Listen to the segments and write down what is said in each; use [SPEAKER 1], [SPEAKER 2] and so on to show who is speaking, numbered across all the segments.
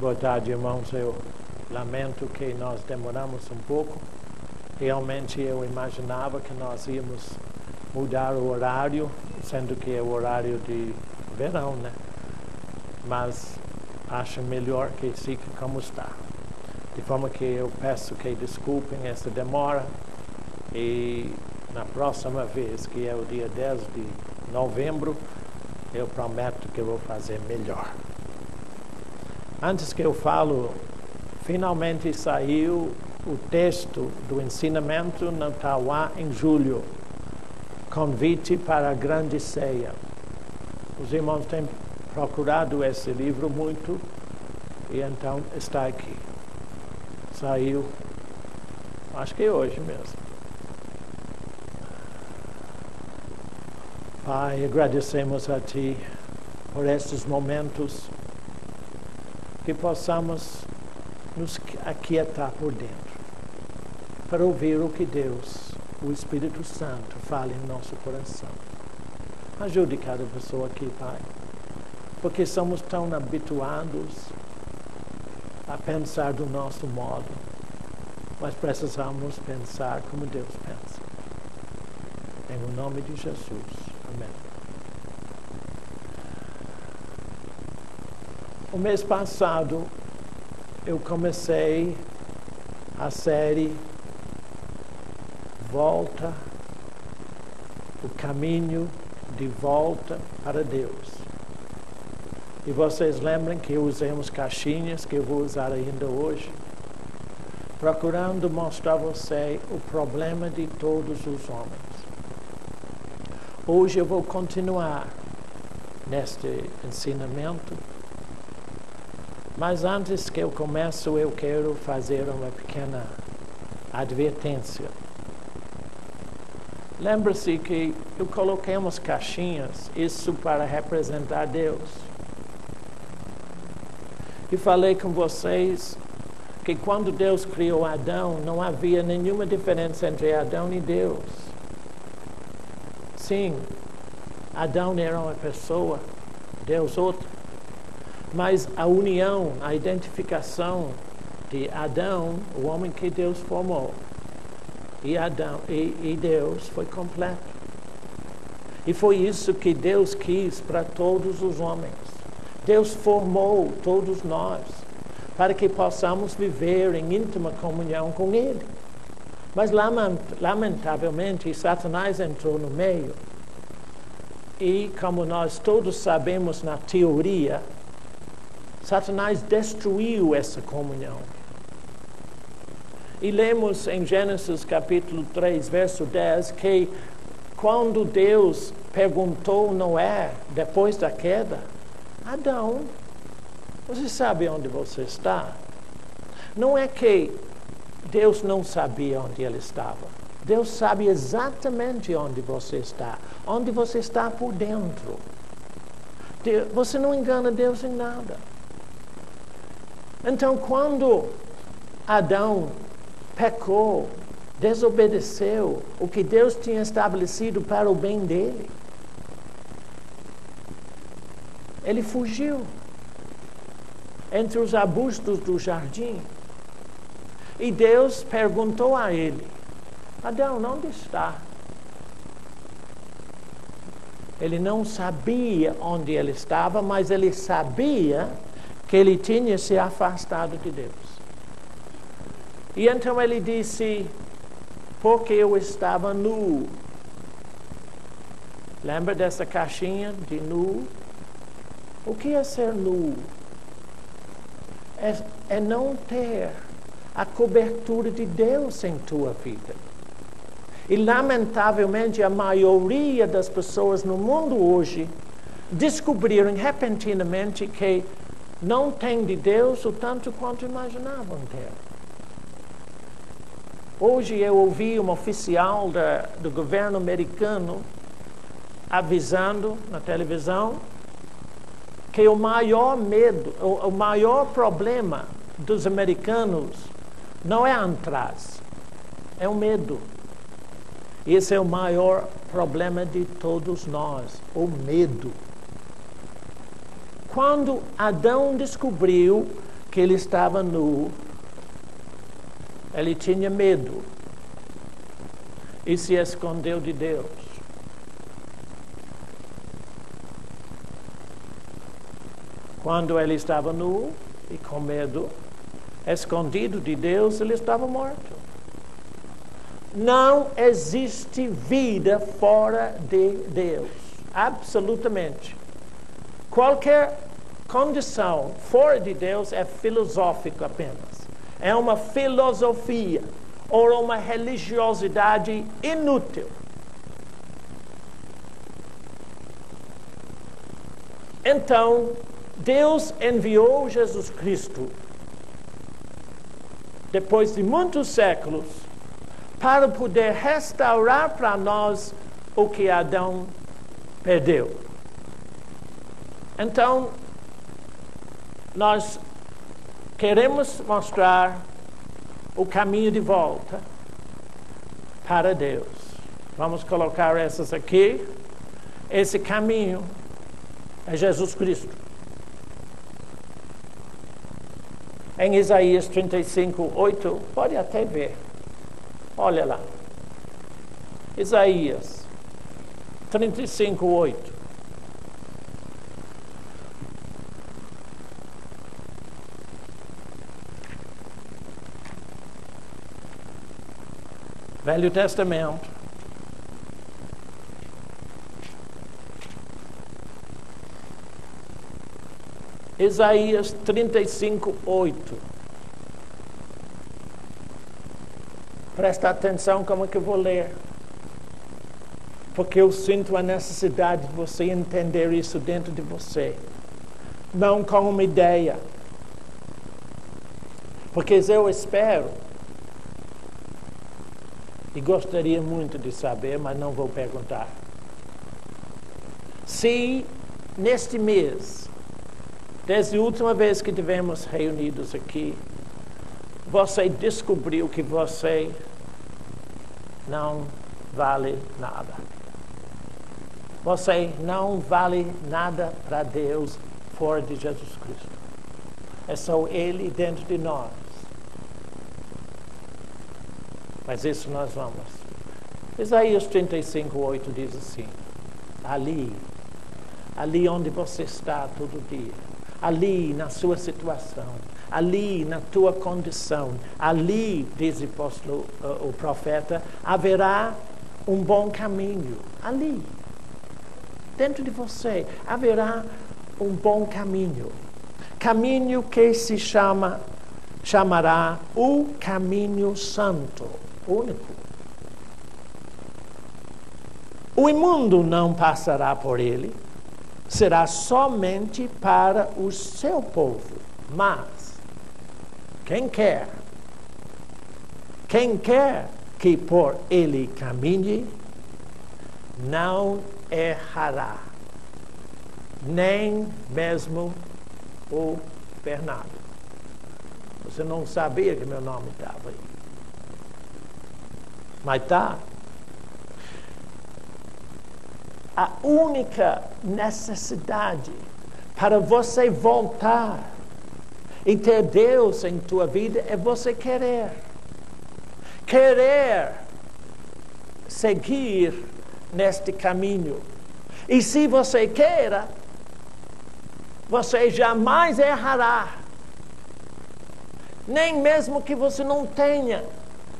[SPEAKER 1] Boa tarde, irmãos. Eu lamento que nós demoramos um pouco. Realmente eu imaginava que nós íamos mudar o horário, sendo que é o horário de verão, né? Mas acho melhor que fique como está. De forma que eu peço que desculpem essa demora e na próxima vez, que é o dia 10 de novembro, eu prometo que eu vou fazer melhor. Antes que eu falo, finalmente saiu o texto do ensinamento no Tauá em julho, Convite para a Grande Ceia. Os irmãos têm procurado esse livro muito e então está aqui. Saiu, acho que hoje mesmo. Pai, agradecemos a Ti por estes momentos que possamos nos aquietar por dentro para ouvir o que Deus, o Espírito Santo, fala em nosso coração. Ajude cada pessoa aqui, Pai, porque somos tão habituados a pensar do nosso modo, mas precisamos pensar como Deus pensa. Em nome de Jesus. Amém. O mês passado, eu comecei a série Volta, o caminho de volta para Deus. E vocês lembram que usamos caixinhas, que eu vou usar ainda hoje, procurando mostrar a você o problema de todos os homens. Hoje eu vou continuar neste ensinamento, mas antes que eu comece, eu quero fazer uma pequena advertência. Lembre-se que eu coloquei umas caixinhas, isso para representar Deus. E falei com vocês que quando Deus criou Adão, não havia nenhuma diferença entre Adão e Deus. Sim, Adão era uma pessoa, Deus outra. Mas a união, a identificação de Adão, o homem que Deus formou, e Deus foi completo. E foi isso que Deus quis para todos os homens. Deus formou todos nós para que possamos viver em íntima comunhão com Ele. Mas lamentavelmente Satanás entrou no meio e, como nós todos sabemos na teoria, Satanás destruiu essa comunhão. E lemos em Gênesis capítulo 3, verso 10, que quando Deus perguntou a Noé, depois da queda, Adão, você sabe onde você está? Não é que Deus não sabia onde ele estava. Deus sabe exatamente onde você está. Onde você está por dentro. Você não engana Deus em nada. Então, quando Adão pecou, desobedeceu o que Deus tinha estabelecido para o bem dele, ele fugiu entre os arbustos do jardim. E Deus perguntou a ele, Adão, onde está? Ele não sabia onde ele estava, mas ele sabia que ele tinha se afastado de Deus. E então ele disse, porque eu estava nu. Lembra dessa caixinha de nu? O que é ser nu? É não ter a cobertura de Deus em tua vida. E lamentavelmente a maioria das pessoas no mundo hoje descobriram repentinamente que não tem de Deus o tanto quanto imaginavam ter. Hoje eu ouvi um oficial do governo americano avisando na televisão que o maior medo, o maior problema dos americanos não é a antraz, é o medo. Esse é o maior problema de todos nós, o medo. Quando Adão descobriu que ele estava nu, ele tinha medo e se escondeu de Deus. Quando ele estava nu e com medo, escondido de Deus, ele estava morto. Não existe vida fora de Deus, absolutamente. Qualquer condição fora de Deus é filosófica apenas. É uma filosofia ou uma religiosidade inútil. Então, Deus enviou Jesus Cristo, depois de muitos séculos, para poder restaurar para nós o que Adão perdeu. Então, nós queremos mostrar o caminho de volta para Deus. Vamos colocar essas aqui. Esse caminho é Jesus Cristo. Em Isaías 35:8, pode até ver. Olha lá. Isaías 35:8. Velho Testamento. Isaías 35:8. Presta atenção como que eu vou ler. Porque eu sinto a necessidade de você entender isso dentro de você. Não com uma ideia. Porque eu espero e gostaria muito de saber, mas não vou perguntar. Se neste mês, desde a última vez que tivemos reunidos aqui, você descobriu que você não vale nada. Você não vale nada para Deus fora de Jesus Cristo. É só Ele dentro de nós. Mas isso nós vamos. Isaías 35:8 diz assim: ali onde você está todo dia, ali na sua situação, ali na tua condição, ali, diz o profeta, haverá um bom caminho. Ali, dentro de você, haverá um bom caminho. Caminho que se chamará o caminho santo, único. O imundo não passará por ele, será somente para o seu povo. Mas, quem quer que por ele caminhe, não errará, nem mesmo o Bernardo. Você não sabia que meu nome estava aí. Mas está. A única necessidade para você voltar e ter Deus em tua vida é você querer. Querer seguir neste caminho. E se você queira, você jamais errará. Nem mesmo que você não tenha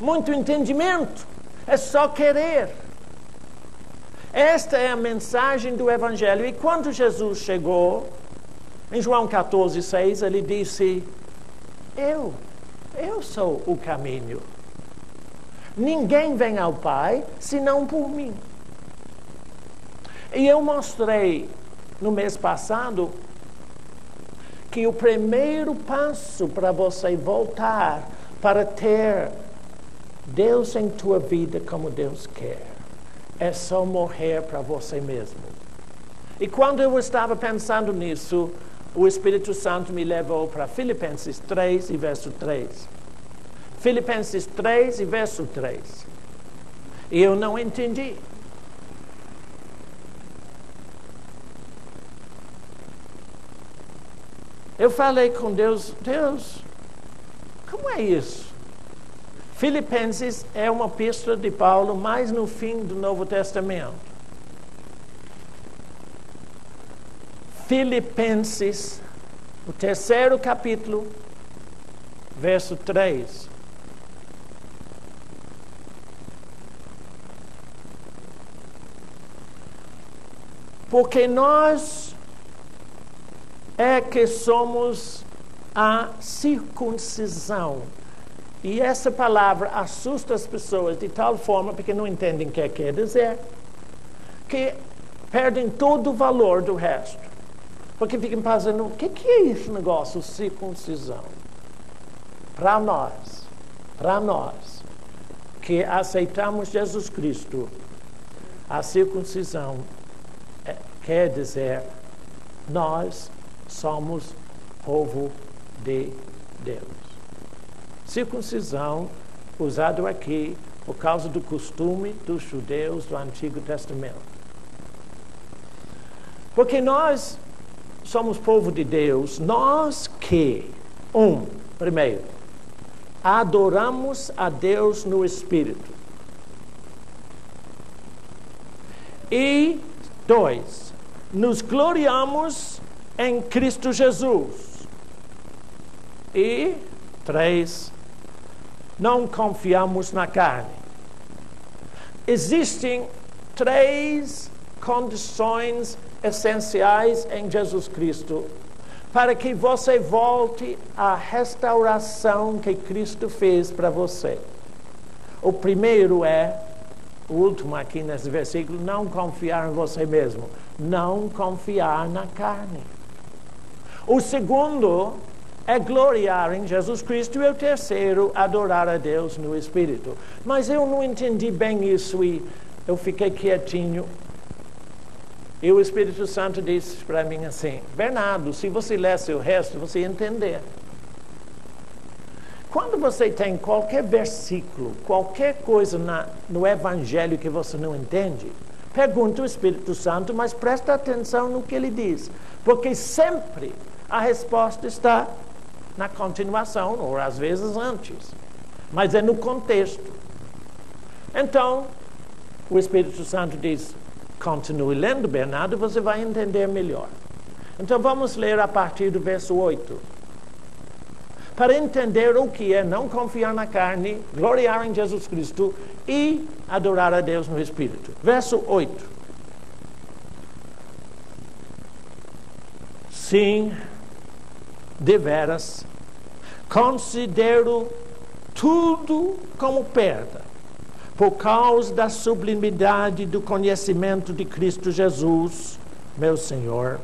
[SPEAKER 1] muito entendimento, é só querer. Esta é a mensagem do Evangelho. E quando Jesus chegou, em João 14:6, ele disse: Eu sou o caminho. Ninguém vem ao Pai senão por mim. E eu mostrei no mês passado que o primeiro passo para você voltar para ter Deus em tua vida como Deus quer é só morrer para você mesmo. E quando eu estava pensando nisso, o Espírito Santo me levou para Filipenses 3 e verso 3. Filipenses 3 e verso 3. E eu não entendi. Eu falei com Deus, Deus, como é isso? Filipenses é uma epístola de Paulo, mais no fim do Novo Testamento. Filipenses, o 3º capítulo, verso 3. Porque nós é que somos a circuncisão. E essa palavra assusta as pessoas de tal forma, porque não entendem o que quer dizer, que perdem todo o valor do resto. Porque ficam pensando, o que é esse negócio, circuncisão? Para nós, que aceitamos Jesus Cristo, a circuncisão quer dizer, nós somos povo de Deus. Circuncisão, usado aqui por causa do costume dos judeus do Antigo Testamento. Porque nós somos povo de Deus, nós que, primeiro, adoramos a Deus no Espírito. E 2, nos gloriamos em Cristo Jesus. E 3, não confiamos na carne. Existem 3 condições essenciais em Jesus Cristo para que você volte à restauração que Cristo fez para você. O primeiro é, o último aqui nesse versículo, não confiar em você mesmo. Não confiar na carne. O segundo é gloriar em Jesus Cristo e o terceiro, adorar a Deus no Espírito. Mas eu não entendi bem isso e eu fiquei quietinho. E o Espírito Santo disse para mim assim, Bernardo, se você lesse o resto, você ia entender. Quando você tem qualquer versículo, qualquer coisa no Evangelho que você não entende, pergunta o Espírito Santo, mas presta atenção no que ele diz. Porque sempre a resposta está na continuação, ou às vezes antes. Mas é no contexto. Então, o Espírito Santo diz, continue lendo, Bernardo, você vai entender melhor. Então, vamos ler a partir do verso 8. Para entender o que é não confiar na carne, gloriar em Jesus Cristo e adorar a Deus no Espírito. Verso 8. Sim, deveras, considero tudo como perda, por causa da sublimidade do conhecimento de Cristo Jesus, meu Senhor,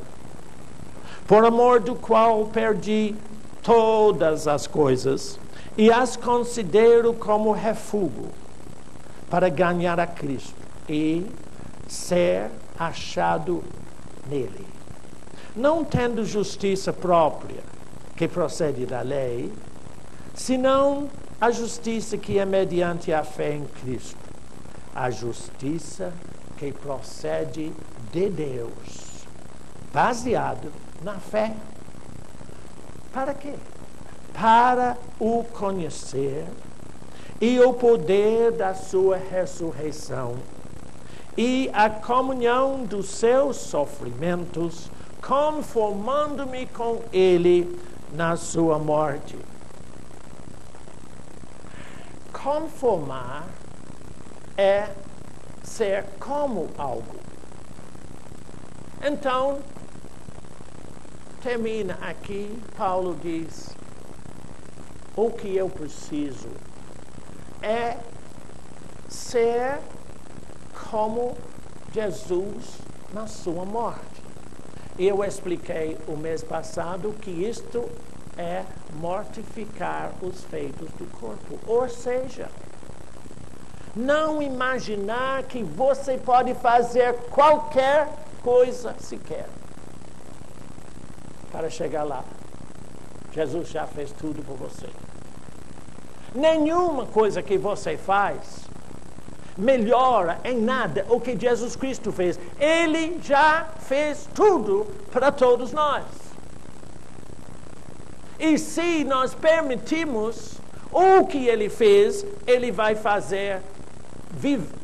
[SPEAKER 1] por amor do qual perdi todas as coisas e as considero como refúgio para ganhar a Cristo e ser achado nele, não tendo justiça própria que procede da lei, senão a justiça que é mediante a fé em Cristo, a justiça que procede de Deus, baseado na fé. Para quê? Para o conhecer e o poder da sua ressurreição e a comunhão dos seus sofrimentos, conformando-me com ele na sua morte. Conformar é ser como algo. Então, termina aqui, Paulo diz, o que eu preciso é ser como Jesus na sua morte. Eu expliquei o mês passado que isto é mortificar os feitos do corpo. Ou seja, não imaginar que você pode fazer qualquer coisa sequer para chegar lá. Jesus já fez tudo por você. Nenhuma coisa que você faz melhora em nada o que Jesus Cristo fez. Ele já fez tudo para todos nós. E se nós permitimos o que Ele fez, Ele vai fazer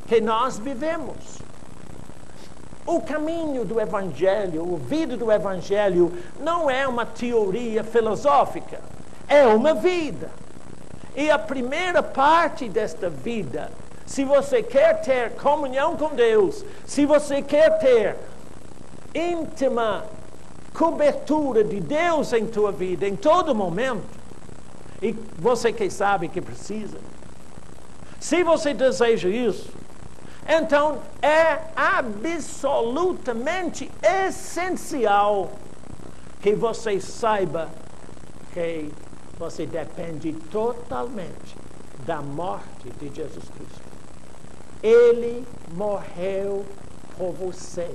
[SPEAKER 1] que nós vivemos. O caminho do Evangelho, a vida do Evangelho, não é uma teoria filosófica, é uma vida. E a primeira parte desta vida, se você quer ter comunhão com Deus, se você quer ter íntima cobertura de Deus em tua vida, em todo momento, e você que sabe que precisa, se você deseja isso, então é absolutamente essencial que você saiba que você depende totalmente da morte de Jesus Cristo. Ele morreu por você,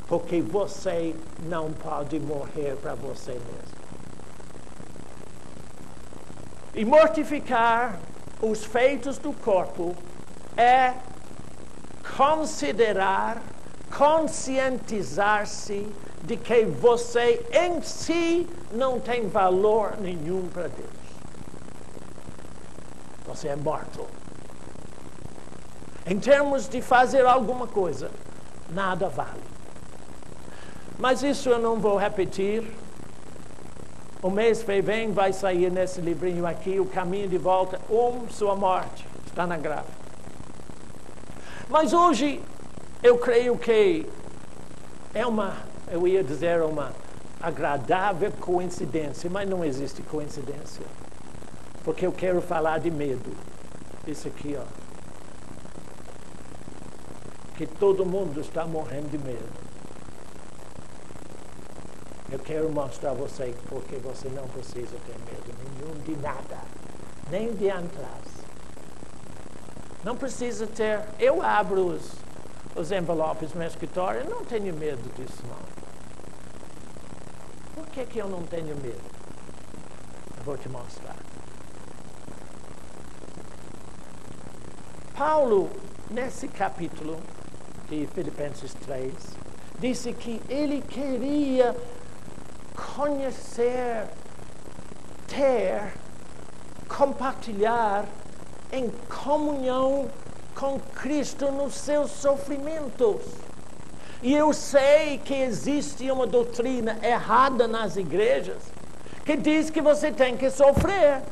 [SPEAKER 1] porque você não pode morrer para você mesmo. E mortificar os feitos do corpo é considerar, conscientizar-se de que você em si não tem valor nenhum para Deus. Você é morto. Em termos de fazer alguma coisa, nada vale. Mas isso eu não vou repetir. O mês que vem vai sair nesse livrinho aqui, O Caminho de Volta, Sua Morte. Está na gráfica. Mas hoje, eu creio que é uma agradável coincidência, mas não existe coincidência. Porque eu quero falar de medo. Isso aqui, ó. Que todo mundo está morrendo de medo. Eu quero mostrar a você porque você não precisa ter medo nenhum de nada, nem de atrás. Não precisa ter. Eu abro os envelopes no meu escritório, eu não tenho medo disso, não. Por que eu não tenho medo? Eu vou te mostrar. Paulo, nesse capítulo de Filipenses 3, disse que ele queria conhecer, compartilhar em comunhão com Cristo nos seus sofrimentos. E eu sei que existe uma doutrina errada nas igrejas que diz que você tem que sofrer.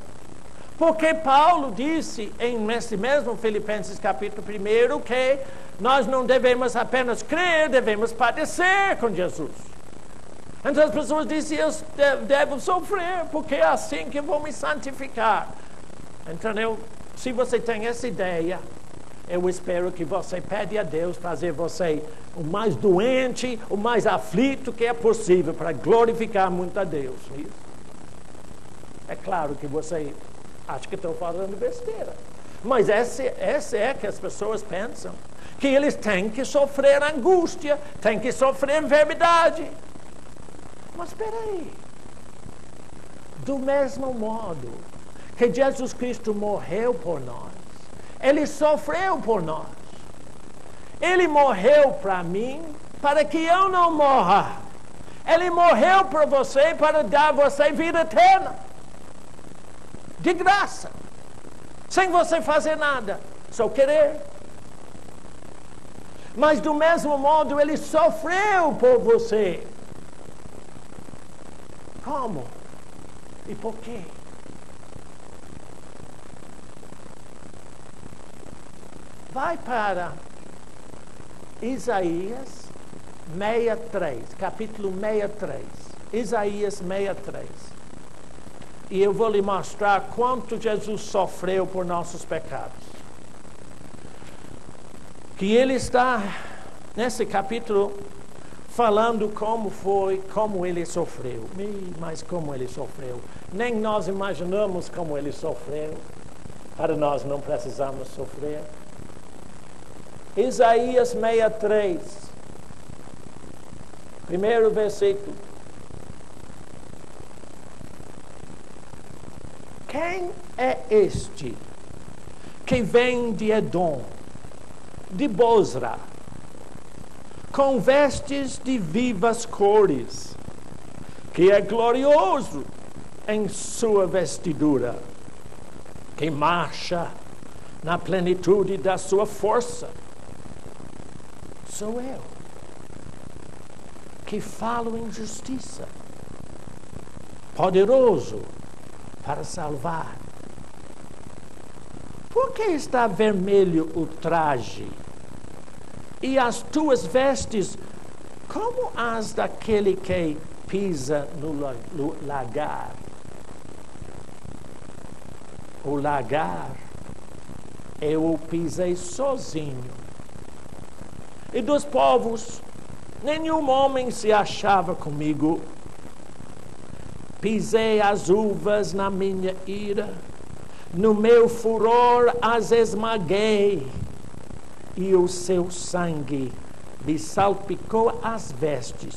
[SPEAKER 1] Porque Paulo disse nesse mesmo Filipenses capítulo 1 que nós não devemos apenas crer, devemos padecer com Jesus. Então as pessoas dizem, eu devo sofrer, porque é assim que eu vou me santificar. Então, se você tem essa ideia, eu espero que você pede a Deus fazer você o mais doente, o mais aflito que é possível, para glorificar muito a Deus. Isso. É claro que você acha que estou falando besteira. Mas essa é que as pessoas pensam. Que eles têm que sofrer angústia, têm que sofrer enfermidade. Mas espera aí. Do mesmo modo que Jesus Cristo morreu por nós, Ele sofreu por nós. Ele morreu para mim, para que eu não morra. Ele morreu por você, para dar a você vida eterna. De graça. Sem você fazer nada. Só querer. Mas do mesmo modo, Ele sofreu por você. Como? E por quê? Vai para Isaías 63, capítulo 63. Isaías 63. E eu vou lhe mostrar quanto Jesus sofreu por nossos pecados. Que ele está, nesse capítulo, falando como ele sofreu. Mas como ele sofreu. Nem nós imaginamos como ele sofreu. Para nós não precisamos sofrer. Isaías 63. Primeiro versículo. Quem é este que vem de Edom, de Bosra, com vestes de vivas cores, que é glorioso em sua vestidura, que marcha na plenitude da sua força. Sou eu, que falo em justiça, poderoso para salvar. Por que está vermelho o traje e as tuas vestes como as daquele que pisa no lagar? O lagar eu o pisei sozinho. E dos povos, nenhum homem se achava comigo. Pisei as uvas na minha ira, no meu furor as esmaguei, e o seu sangue me salpicou as vestes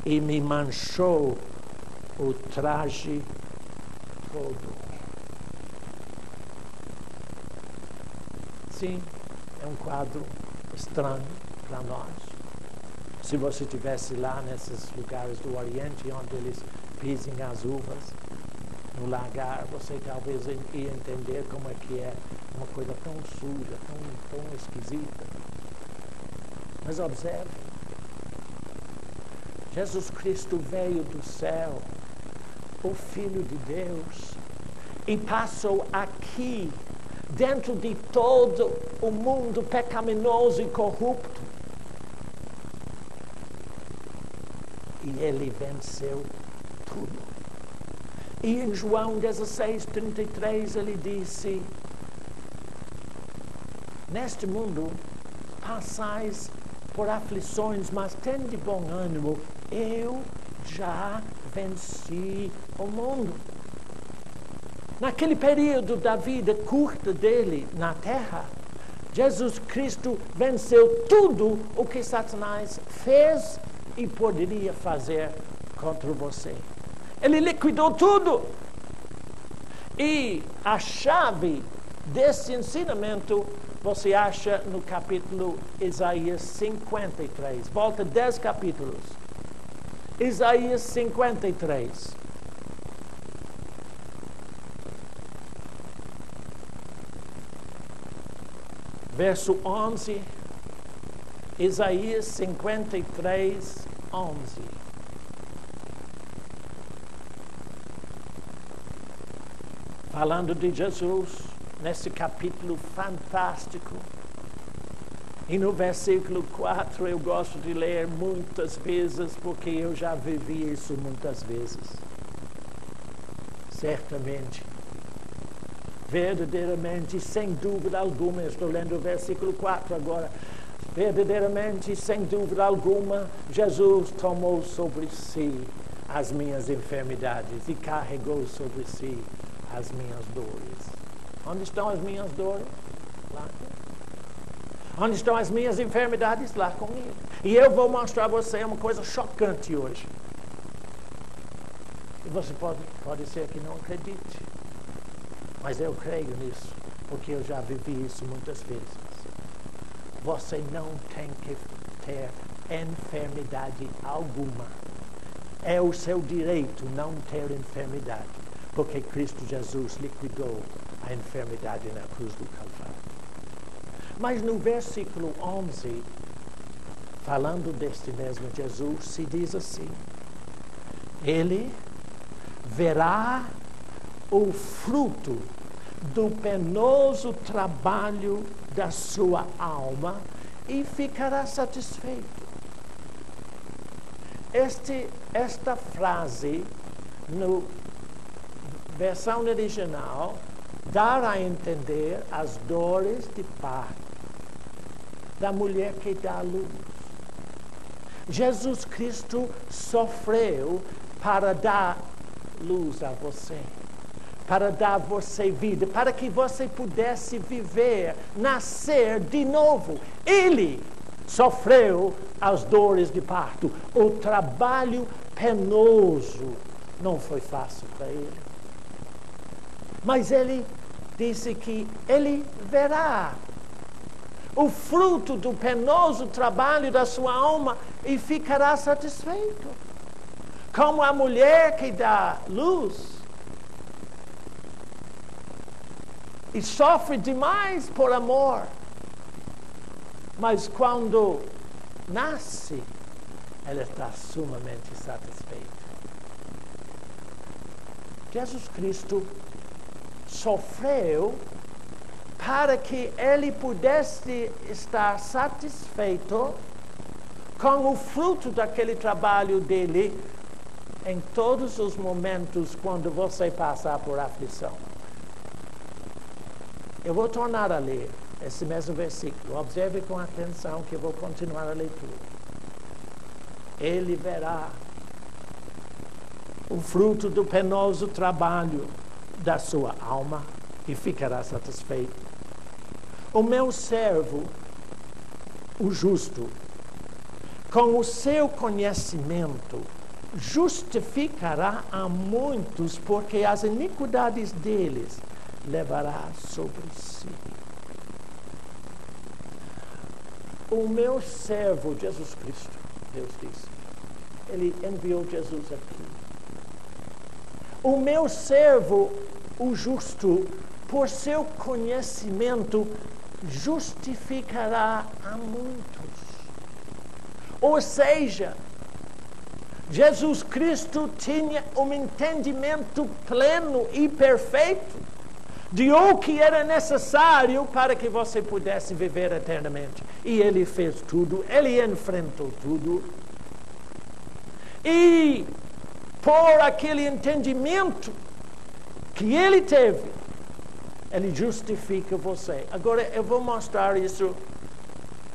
[SPEAKER 1] e me manchou o traje todo. Sim, é um quadro estranho para nós. Se você estivesse lá nesses lugares do Oriente, onde eles pisam as uvas no lagar, você talvez ia entender como é que é uma coisa tão suja, tão esquisita. Mas observe, Jesus Cristo veio do céu, o Filho de Deus, e passou aqui, dentro de todo o mundo pecaminoso e corrupto. E ele venceu tudo. E em João 16:33 ele disse: neste mundo passais por aflições, mas tende bom ânimo, eu já venci o mundo. Naquele período da vida curta dele na terra, Jesus Cristo venceu tudo o que Satanás fez e poderia fazer contra você. Ele liquidou tudo. E a chave desse ensinamento você acha no capítulo Isaías 53. Volta 10 capítulos. Isaías 53. Verso 11. Isaías 53, 11. Falando de Jesus, nesse capítulo fantástico. E no versículo 4 eu gosto de ler muitas vezes, porque eu já vivi isso muitas vezes. Certamente, verdadeiramente, sem dúvida alguma, eu estou lendo o versículo 4 agora. Verdadeiramente, sem dúvida alguma, Jesus tomou sobre si as minhas enfermidades e carregou sobre si as minhas dores. Onde estão as minhas dores? Lá. Onde estão as minhas enfermidades? Lá comigo. E eu vou mostrar a você uma coisa chocante hoje. E você pode ser que não acredite. Mas eu creio nisso, porque eu já vivi isso muitas vezes. Você não tem que ter enfermidade alguma. É o seu direito não ter enfermidade, porque Cristo Jesus liquidou a enfermidade na cruz do Calvário. Mas no versículo 11, falando deste mesmo Jesus, se diz assim: ele verá o fruto do penoso trabalho da sua alma e ficará satisfeito. Esta frase, no versão original, dá a entender as dores de parto da mulher que dá à luz. Jesus Cristo sofreu para dar luz a você, para dar a você vida, para que você pudesse viver, nascer de novo. Ele sofreu as dores de parto. O trabalho penoso não foi fácil para ele. Mas ele disse que ele verá o fruto do penoso trabalho da sua alma e ficará satisfeito. Como a mulher que dá luz e sofre demais por amor, mas quando nasce, ela está sumamente satisfeita. Jesus Cristo sofreu para que ele pudesse estar satisfeito com o fruto daquele trabalho dele em todos os momentos quando você passar por aflição. Eu vou tornar a ler esse mesmo versículo. Observe com atenção que eu vou continuar a leitura. Ele verá o fruto do penoso trabalho da sua alma e ficará satisfeito. O meu servo, o justo, com o seu conhecimento, justificará a muitos, porque as iniquidades deles levará sobre si. O meu servo, Jesus Cristo, Deus disse, ele enviou Jesus aqui. O meu servo, o justo, por seu conhecimento, justificará a muitos. Ou seja, Jesus Cristo tinha um entendimento pleno e perfeito de o que era necessário para que você pudesse viver eternamente. E ele fez tudo, ele enfrentou tudo. E por aquele entendimento que ele teve, ele justifica você. Agora eu vou mostrar isso,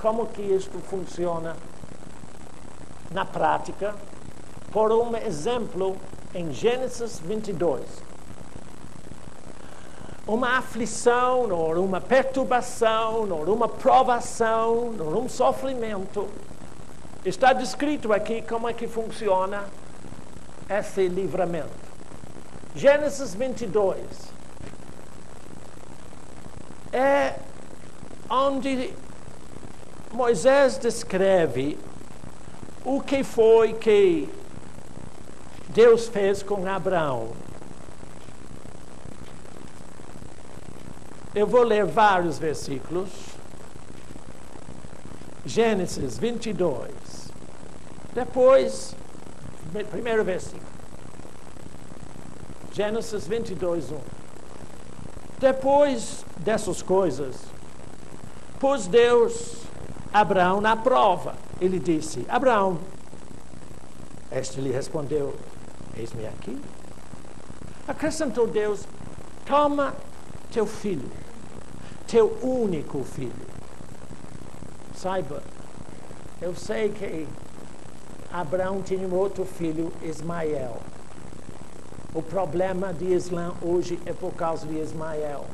[SPEAKER 1] como que isso funciona na prática, por um exemplo em Gênesis 22. Uma aflição, ou uma perturbação, ou uma provação, ou um sofrimento. Está descrito aqui como é que funciona esse livramento. Gênesis 22 é onde Moisés descreve o que foi que Deus fez com Abraão. Eu vou ler vários versículos. Gênesis 22. Depois, primeiro versículo. Gênesis 22, 1. Depois dessas coisas, pôs Deus Abraão na prova. Ele disse: Abraão. Este lhe respondeu: eis-me aqui. Acrescentou Deus: toma teu filho, teu único filho. Saiba, eu sei que Abraão tinha um outro filho, Ismael. O problema de Islã hoje é por causa de Ismael.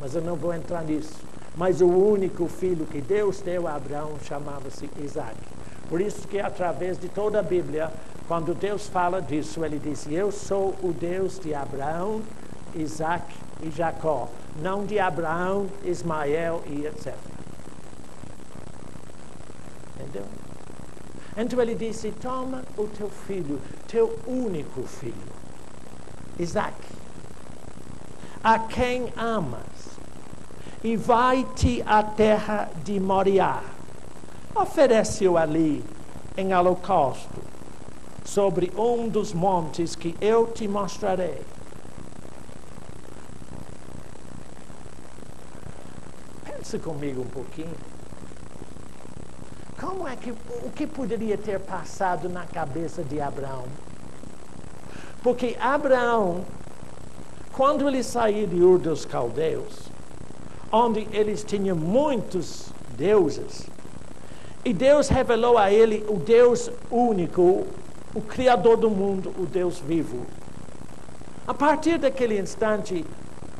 [SPEAKER 1] Mas eu não vou entrar nisso. Mas o único filho que Deus deu a Abraão chamava-se Isaac. Por isso que através de toda a Bíblia, quando Deus fala disso, ele diz: eu sou o Deus de Abraão, Isaac e Jacó, não de Abraão, Ismael e etc. Entendeu? Então ele disse: toma o teu filho, teu único filho, Isaac, a quem amas, e vai-te à terra de Moriá. Oferece-o ali em holocausto, sobre um dos montes que eu te mostrarei. Pensa comigo um pouquinho. O que poderia ter passado na cabeça de Abraão? Porque Abraão, quando ele saiu de Ur dos Caldeus, onde eles tinham muitos deuses, e Deus revelou a ele o Deus único, o Criador do mundo, o Deus vivo. A partir daquele instante,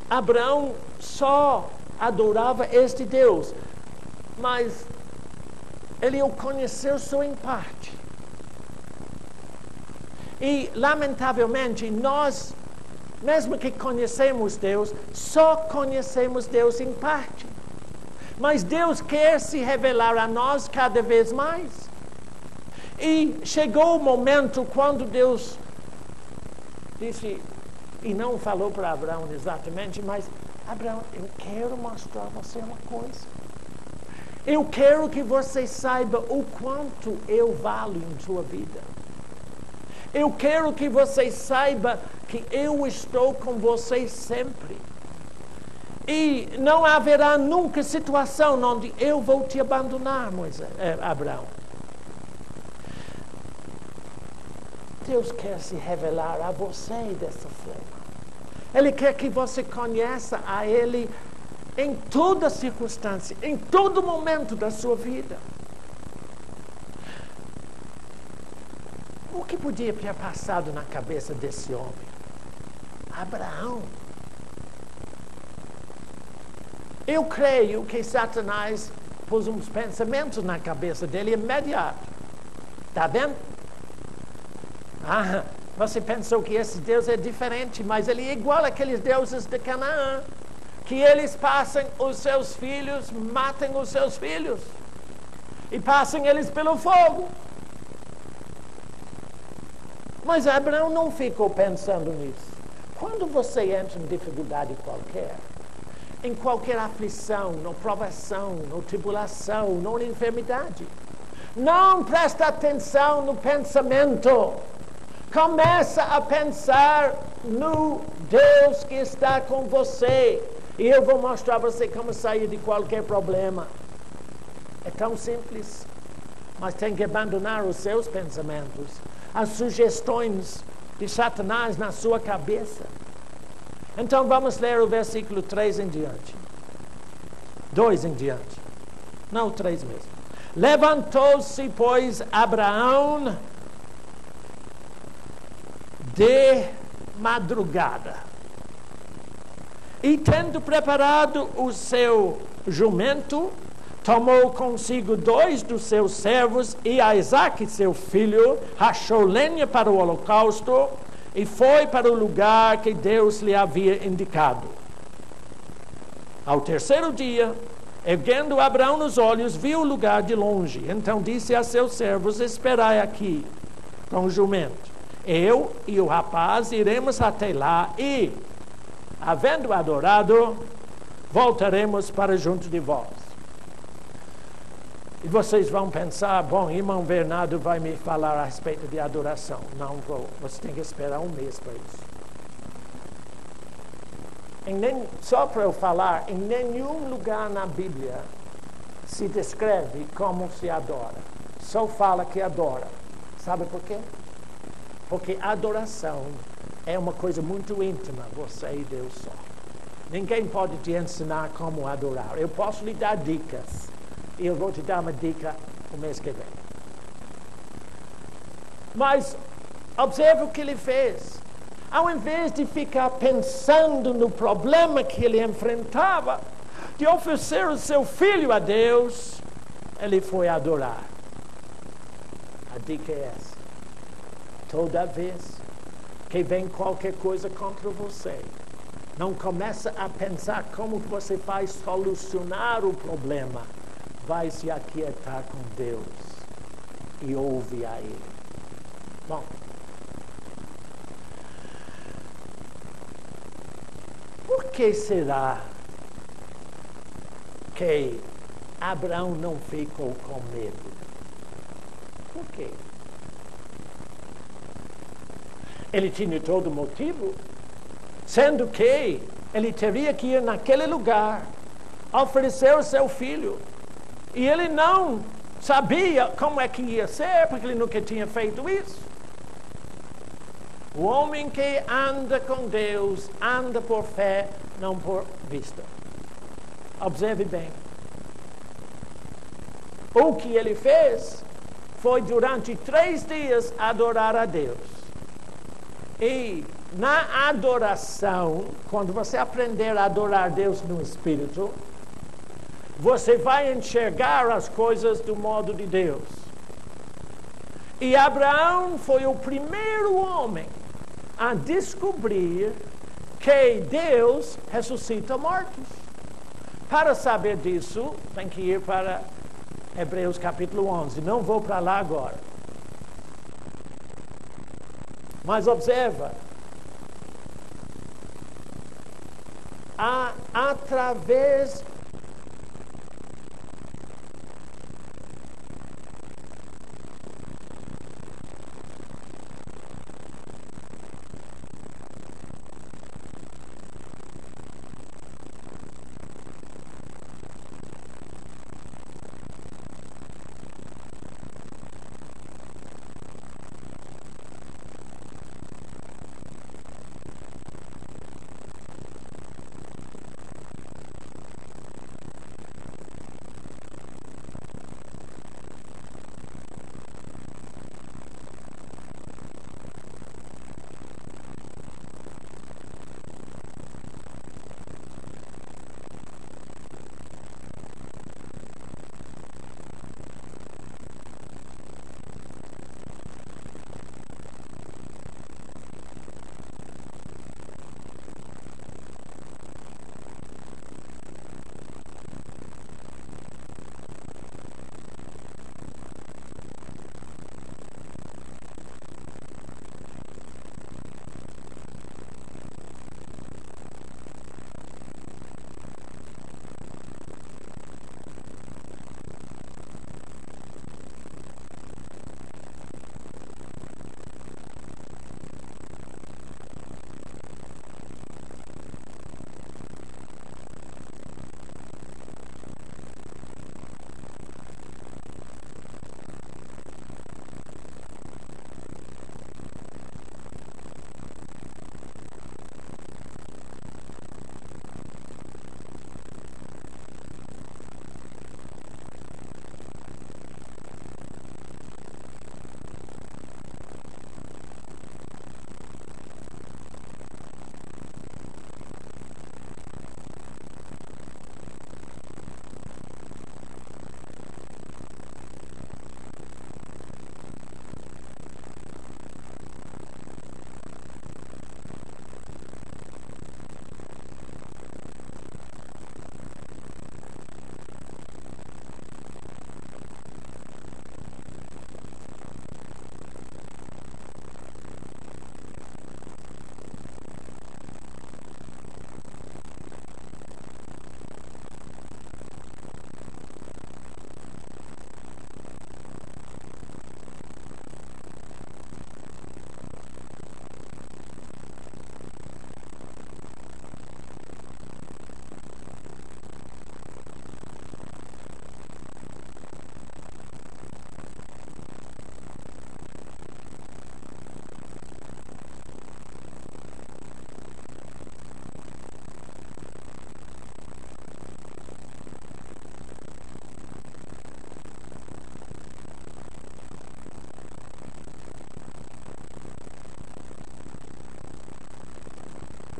[SPEAKER 1] Abraão só adorava este Deus, mas ele o conheceu só em parte. E, lamentavelmente, nós, mesmo que conhecemos Deus, só conhecemos Deus em parte. Mas Deus quer se revelar a nós cada vez mais. E chegou o momento quando Deus disse, e não falou para Abraão exatamente, mas Abraão, eu quero mostrar a você uma coisa. Eu quero que você saiba o quanto eu valho em sua vida. Eu quero que você saiba que eu estou com você sempre. E não haverá nunca situação onde eu vou te abandonar, Abraão. Deus quer se revelar a você dessa forma. Ele quer que você conheça a Ele em toda circunstância, em todo momento da sua vida. O que podia ter passado na cabeça desse homem? Abraão. Eu creio que Satanás pôs uns pensamentos na cabeça dele imediato. Está vendo? Você pensou que esse Deus é diferente, mas ele é igual àqueles deuses de Canaã. Que eles passem os seus filhos, matem os seus filhos. E passem eles pelo fogo. Mas Abraão não ficou pensando nisso. Quando você entra em dificuldade qualquer, em qualquer aflição, na provação, na tribulação, na enfermidade, não presta atenção no pensamento. Começa a pensar no Deus que está com você. E eu vou mostrar a você como sair de qualquer problema. É tão simples. Mas tem que abandonar os seus pensamentos. As sugestões de Satanás na sua cabeça. Então vamos ler o versículo 3 em diante. 2 em diante. Não, 3 mesmo. Levantou-se, pois, Abraão de madrugada. E tendo preparado o seu jumento, tomou consigo 2 dos seus servos e a Isaque, seu filho, rachou lenha para o holocausto e foi para o lugar que Deus lhe havia indicado. Ao terceiro dia, erguendo Abraão os olhos, viu o lugar de longe. Então disse a seus servos, esperai aqui com o jumento. Eu e o rapaz iremos até lá e, havendo adorado, voltaremos para junto de vós. E vocês vão pensar, bom, irmão Bernardo vai me falar a respeito de adoração. Não vou, você tem que esperar 1 mês para isso. Só para eu falar, em nenhum lugar na Bíblia se descreve como se adora. Só fala que adora. Sabe por quê? Porque adoração é uma coisa muito íntima, você e Deus só. Ninguém pode te ensinar como adorar. Eu posso lhe dar dicas. E eu vou te dar uma dica o mês que vem. Mas observe o que ele fez. Ao invés de ficar pensando no problema que ele enfrentava, de oferecer o seu filho a Deus, ele foi adorar. A dica é essa. Toda vez que vem qualquer coisa contra você, não começa a pensar como você vai solucionar o problema. Vai se aquietar com Deus e ouve a Ele. Bom, por que será que Abraão não ficou com medo? Por quê? Ele tinha todo motivo, sendo que ele teria que ir naquele lugar, oferecer o seu filho. E ele não sabia como é que ia ser, porque ele nunca tinha feito isso. O homem que anda com Deus, anda por fé, não por vista. Observe bem. O que ele fez foi durante 3 dias adorar a Deus. E na adoração, quando você aprender a adorar Deus no Espírito, você vai enxergar as coisas do modo de Deus. E Abraão foi o primeiro homem a descobrir que Deus ressuscita mortos. Para saber disso, tem que ir para Hebreus capítulo 11. Não vou para lá agora. Mas observa, através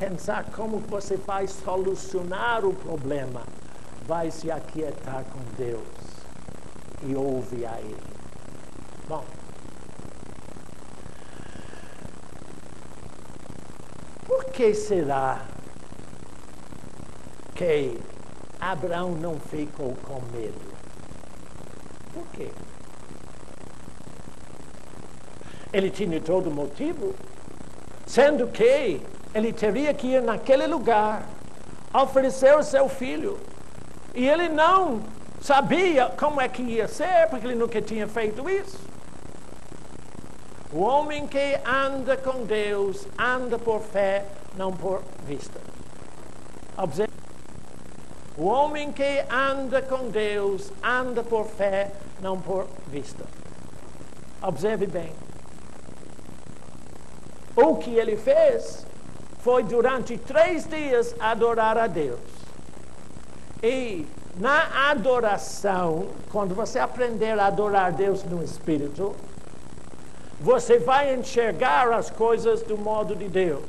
[SPEAKER 1] pensar como você vai solucionar o problema, vai se aquietar com Deus e ouve a Ele. Bom, por que será que Abraão não ficou com medo? Por quê? Ele tinha todo motivo, sendo que ele teria que ir naquele lugar, oferecer o seu filho. E ele não sabia como é que ia ser, porque ele nunca tinha feito isso. O homem que anda com Deus, anda por fé, não por vista. Observe. O homem que anda com Deus, anda por fé, não por vista. Observe bem. O que ele fez foi durante 3 dias adorar a Deus. E na adoração, quando você aprender a adorar Deus no Espírito, você vai enxergar as coisas do modo de Deus.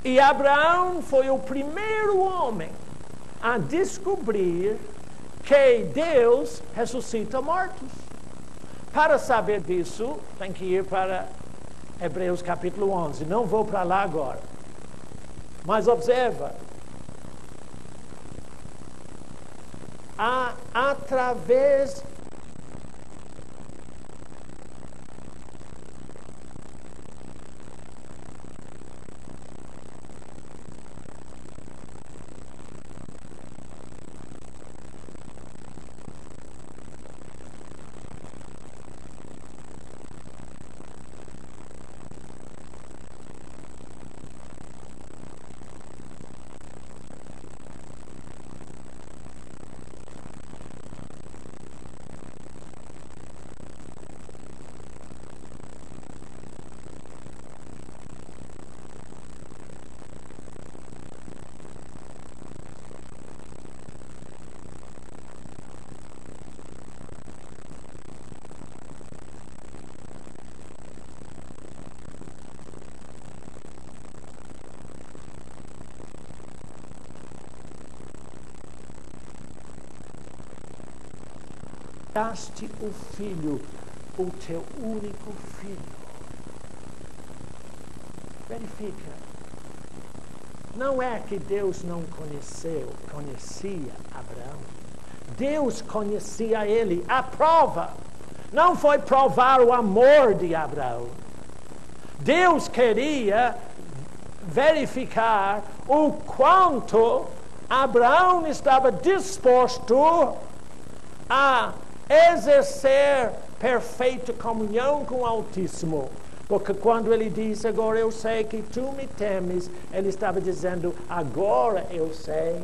[SPEAKER 1] E Abraão foi o primeiro homem a descobrir que Deus ressuscita mortos. Para saber disso, tem que ir para Hebreus capítulo 11. Não vou para lá agora. Mas observa. daste o filho, o teu único filho. Verifica. Não é que Deus não conhecia Abraão. Deus conhecia ele. A prova não foi provar o amor de Abraão. Deus queria verificar o quanto Abraão estava disposto a exercer perfeita comunhão com o Altíssimo. Porque quando ele disse, agora eu sei que tu me temes, ele estava dizendo, agora eu sei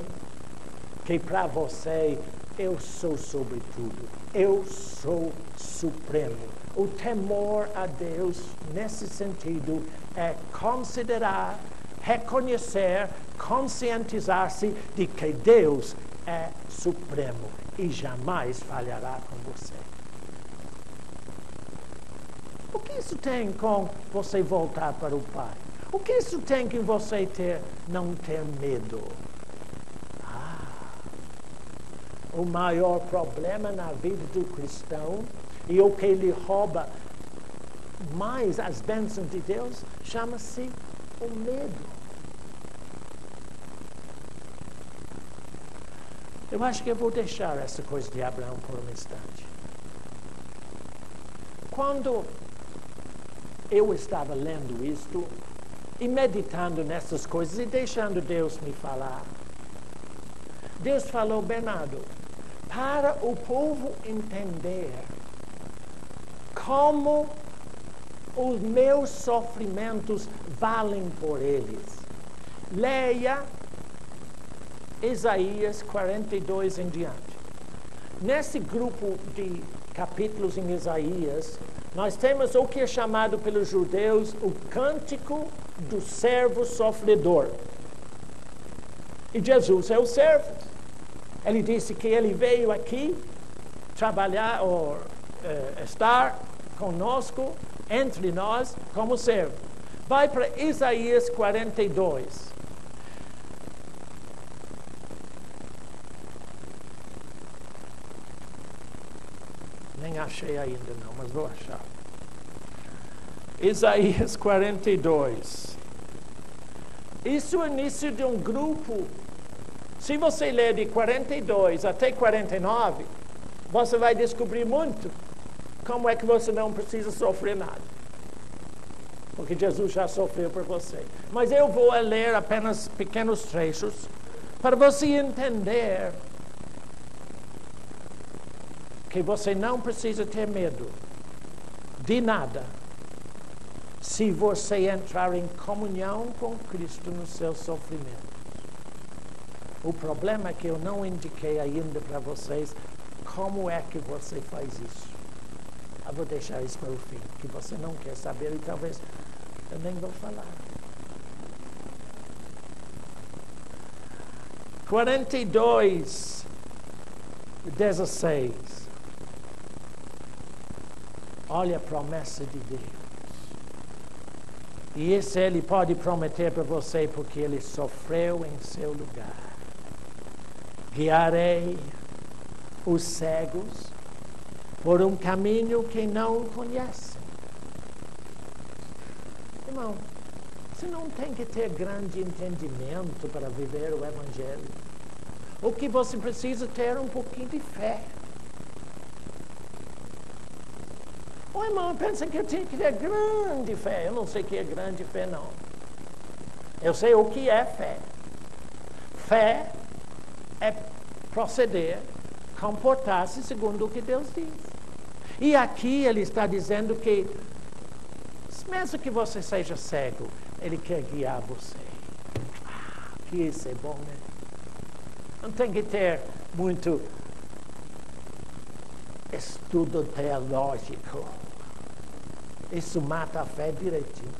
[SPEAKER 1] que para você eu sou sobre tudo. Eu sou supremo. O temor a Deus, nesse sentido, é considerar, reconhecer, conscientizar-se de que Deus é supremo e jamais falhará com você. O que isso tem com você voltar para o Pai? O que isso tem com você não ter medo? O maior problema na vida do cristão e o que lhe rouba mais as bênçãos de Deus chama-se o medo. Eu acho que eu vou deixar essa coisa de Abraão por um instante. Quando eu estava lendo isto e meditando nessas coisas e deixando Deus me falar, Deus falou, Bernardo, para o povo entender como os meus sofrimentos valem por eles, leia Isaías 42 em diante. Nesse grupo de capítulos em Isaías, nós temos o que é chamado pelos judeus o cântico do servo sofredor. E Jesus é o servo. Ele disse que ele veio aqui trabalhar ou estar conosco, entre nós, como servo. Vai para Isaías 42. Nem achei ainda não, mas vou achar. Isaías 42. Isso é o início de um grupo. Se você ler de 42 até 49, você vai descobrir muito como é que você não precisa sofrer nada. Porque Jesus já sofreu por você. Mas eu vou ler apenas pequenos trechos para você entender que você não precisa ter medo de nada se você entrar em comunhão com Cristo no seu sofrimento. O problema é que eu não indiquei ainda para vocês como é que você faz isso. Eu vou deixar isso para o fim, que você não quer saber e talvez eu nem vou falar. 42, 16. Olha a promessa de Deus. E isso ele pode prometer para você porque ele sofreu em seu lugar. Guiarei os cegos por um caminho que não conhecem. Irmão, você não tem que ter grande entendimento para viver o Evangelho. O que você precisa ter é um pouquinho de fé. O irmão pensa que eu tenho que ter grande fé. Eu não sei o que é grande fé, não. Eu sei o que é fé. Fé é proceder, comportar-se segundo o que Deus diz. E aqui ele está dizendo que, mesmo que você seja cego, ele quer guiar você. Que isso é bom, né? Não tem que ter muito estudo teológico. Isso mata a fé direitinho.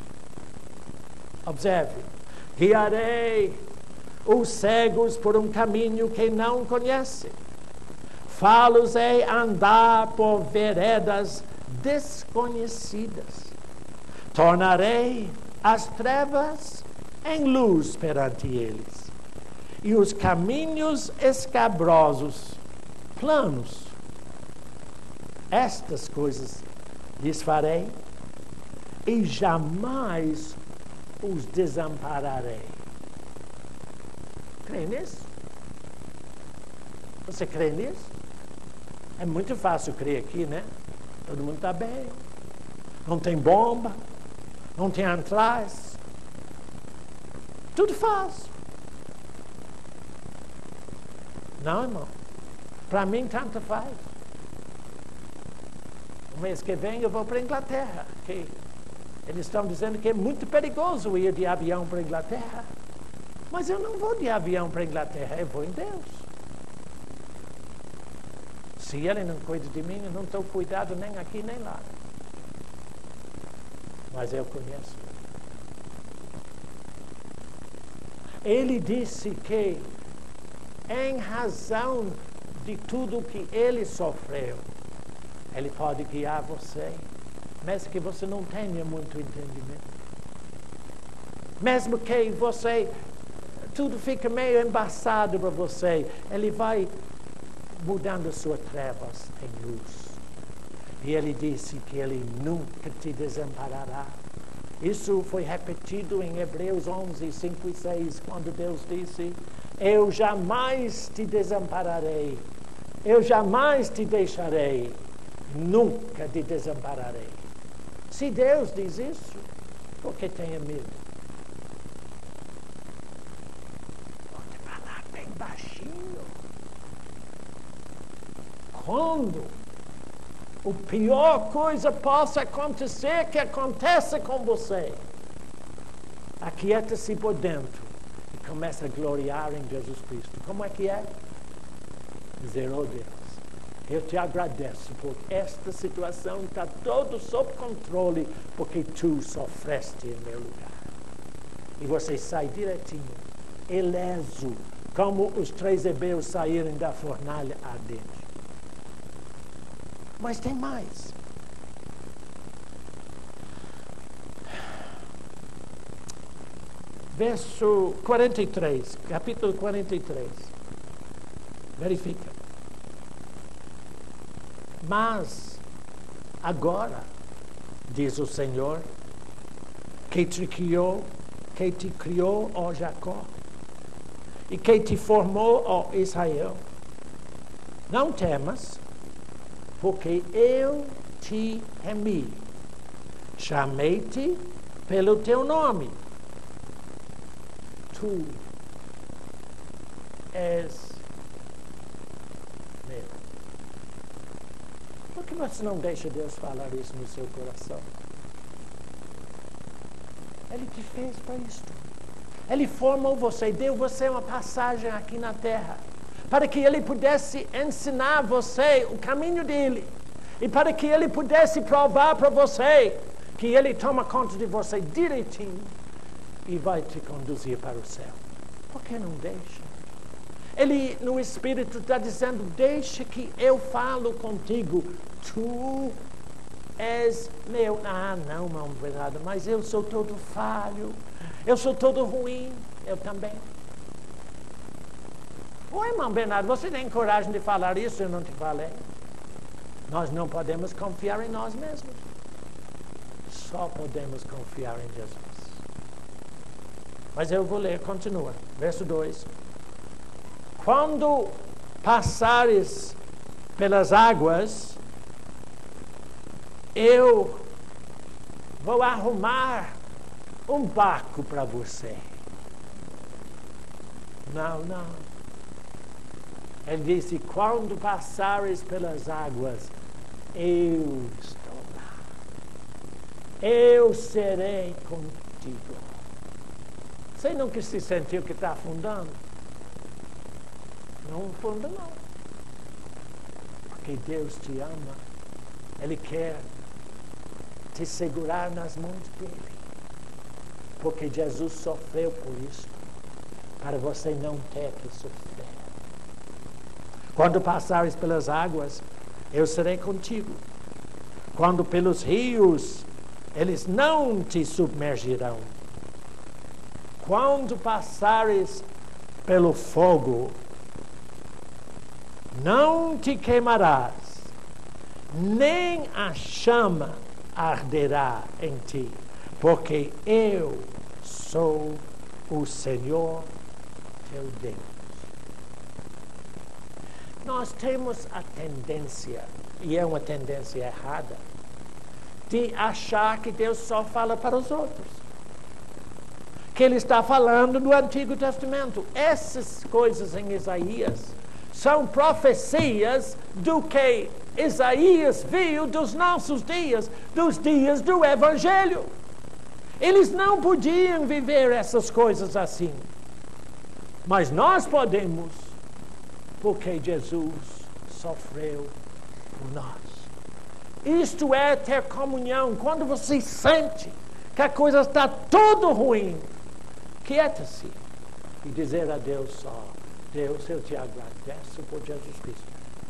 [SPEAKER 1] Observe. Guiarei os cegos por um caminho que não conhecem. Fá-los-ei andar por veredas desconhecidas. Tornarei as trevas em luz perante eles, e os caminhos escabrosos, planos. estas coisas lhes farei e jamais os desampararei. Crê nisso? Você crê nisso? É muito fácil crer aqui, né? Todo mundo está bem. Não tem bomba, não tem atrás. Tudo fácil. Não, irmão. Para mim, tanto faz. O mês que vem eu vou para a Inglaterra. Que eles estão dizendo que é muito perigoso ir de avião para a Inglaterra. Mas eu não vou de avião para a Inglaterra, eu vou em Deus. Se Ele não cuida de mim, eu não estou cuidado nem aqui nem lá. Mas eu conheço. Ele disse que, em razão de tudo que Ele sofreu, Ele pode guiar você, mesmo que você não tenha muito entendimento. Mesmo que tudo fica meio embaçado para você, Ele vai mudando suas trevas em luz. E Ele disse que Ele nunca te desamparará. Isso foi repetido em Hebreus 11, 5 e 6, quando Deus disse: eu jamais te desampararei, eu jamais te deixarei, nunca te desampararei. Se Deus diz isso, por que tenha medo? Pode falar bem baixinho. Quando a pior coisa possa acontecer, que aconteça com você, aquieta-se por dentro e começa a gloriar em Jesus Cristo. Como é que é? Dizer: oh Deus, eu te agradeço porque esta situação está toda sob controle, porque tu sofreste em meu lugar. E você sai direitinho, ileso, como os 3 hebreus saíram da fornalha ardente. Mas tem mais. Verso 43, capítulo 43. Verifica. Mas agora, diz o Senhor, que te criou, ó Jacó, e que te formou, ó Israel, não temas, porque eu te remi, chamei-te pelo teu nome. Tu és meu. Por que você não deixa Deus falar isso no seu coração? Ele te fez para isto. Ele formou você, deu você uma passagem aqui na terra, para que Ele pudesse ensinar você o caminho dEle, e para que Ele pudesse provar para você que Ele toma conta de você direitinho e vai te conduzir para o céu. Por que não deixa? Ele, no Espírito, está dizendo: deixa que eu falo contigo. Tu és meu. Ah, não, irmão Bernardo, mas eu sou todo falho. Eu sou todo ruim. Eu também. Oi, irmão Bernardo, você tem coragem de falar isso? Eu não te falei. Nós não podemos confiar em nós mesmos. Só podemos confiar em Jesus. Mas eu vou ler, continua. Verso 2. Quando passares pelas águas, eu vou arrumar um barco para você. Não. Ele disse: quando passares pelas águas, eu estou lá. Eu serei contigo. Você nunca se sentiu que está afundando? Não afunda, não. Porque Deus te ama. Ele quer te segurar nas mãos dele. Porque Jesus sofreu por isso, para você não ter que sofrer. Quando passares pelas águas, eu serei contigo. Quando pelos rios, eles não te submergirão. Quando passares pelo fogo, não te queimarás, nem a chama arderá em ti, porque eu sou o Senhor teu Deus. Nós temos a tendência, e é uma tendência errada, de achar que Deus só fala para os outros. Que Ele está falando do Antigo Testamento. Essas coisas em Isaías são profecias do que Isaías viu dos nossos dias, dos dias do Evangelho. Eles não podiam viver essas coisas assim. Mas nós podemos, porque Jesus sofreu por nós. Isto é ter comunhão. Quando você sente que a coisa está tudo ruim, quieta-se e dizer a Deus só: Deus, eu te agradeço por Jesus Cristo.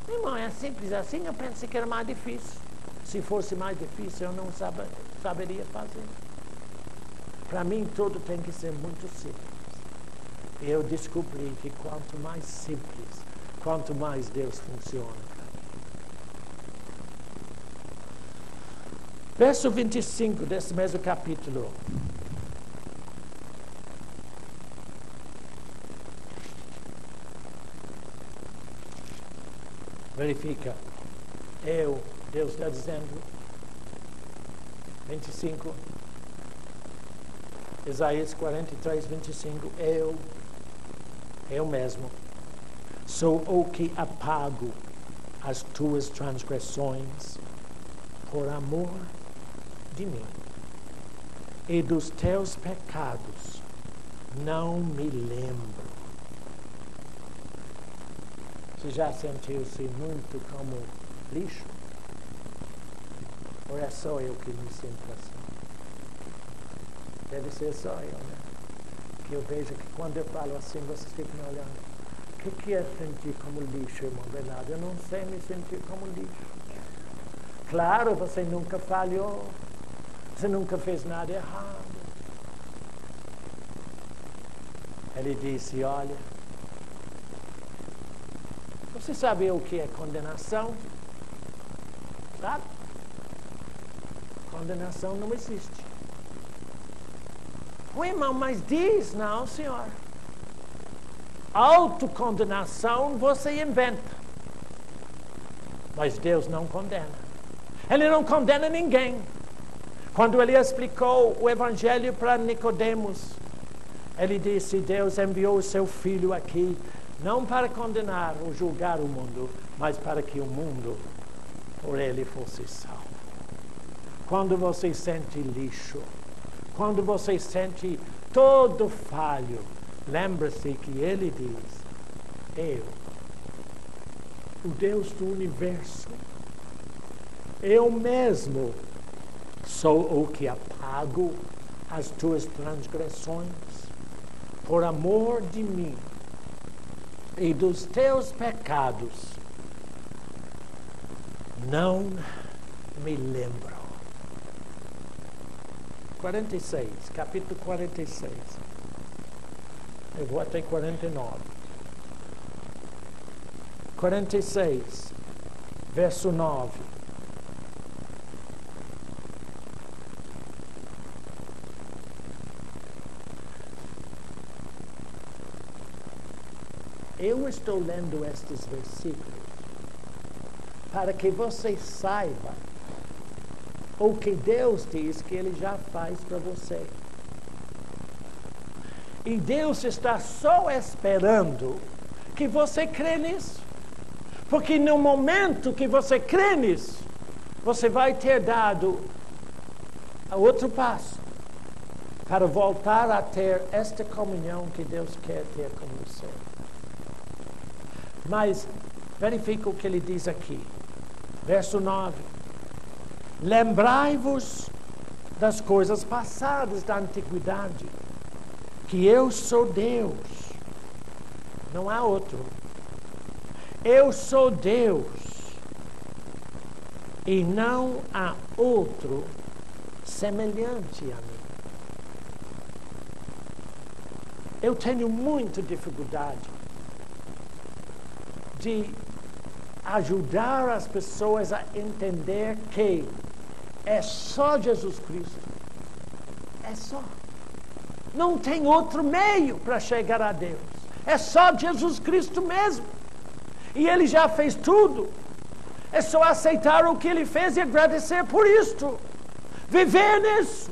[SPEAKER 1] Irmão, é simples assim. Eu pensei que era mais difícil. Se fosse mais difícil, eu não saberia fazer. Para mim, tudo tem que ser muito simples. Eu descobri que quanto mais simples, quanto mais Deus funciona. Verso 25 desse mesmo capítulo. Verifica. Deus está dizendo, 25, Isaías 43, 25, eu mesmo sou o que apago as tuas transgressões por amor de mim, e dos teus pecados não me lembro. Você já sentiu-se muito como lixo? Ou é só eu que me sinto assim? Deve ser só eu, né? Que eu vejo que quando eu falo assim, vocês ficam me olhando. O que é sentir como lixo, irmão Bernardo? Eu não sei me sentir como lixo. Claro, você nunca falhou. Você nunca fez nada errado. Ele disse, olha, você sabe o que é condenação? Sabe? Condenação não existe. O irmão, mas diz, não, senhor. Autocondenação você inventa. Mas Deus não condena. Ele não condena ninguém. Quando ele explicou o Evangelho para Nicodemos, ele disse, Deus enviou o seu Filho aqui, não para condenar ou julgar o mundo, mas para que o mundo, por ele, fosse salvo. Quando você sente lixo, quando você sente todo falho, lembre-se que ele diz, o Deus do universo, eu mesmo sou o que apago as tuas transgressões por amor de mim, e dos teus pecados não me lembro. 46, capítulo 46. Eu vou até 49. 46, verso 9. Eu estou lendo estes versículos para que você saiba o que Deus diz que Ele já faz para você. E Deus está só esperando que você crê nisso. Porque no momento que você crê nisso, você vai ter dado outro passo para voltar a ter esta comunhão que Deus quer ter com você. Mas verifica o que ele diz aqui. Verso 9. Lembrai-vos das coisas passadas da antiguidade, que eu sou Deus, não há outro. Eu sou Deus, e não há outro semelhante a mim. Eu tenho muita dificuldade de ajudar as pessoas a entender que é só Jesus Cristo. É só. Não tem outro meio para chegar a Deus. É só Jesus Cristo mesmo. E Ele já fez tudo. É só aceitar o que Ele fez e agradecer por isto. Viver nisso.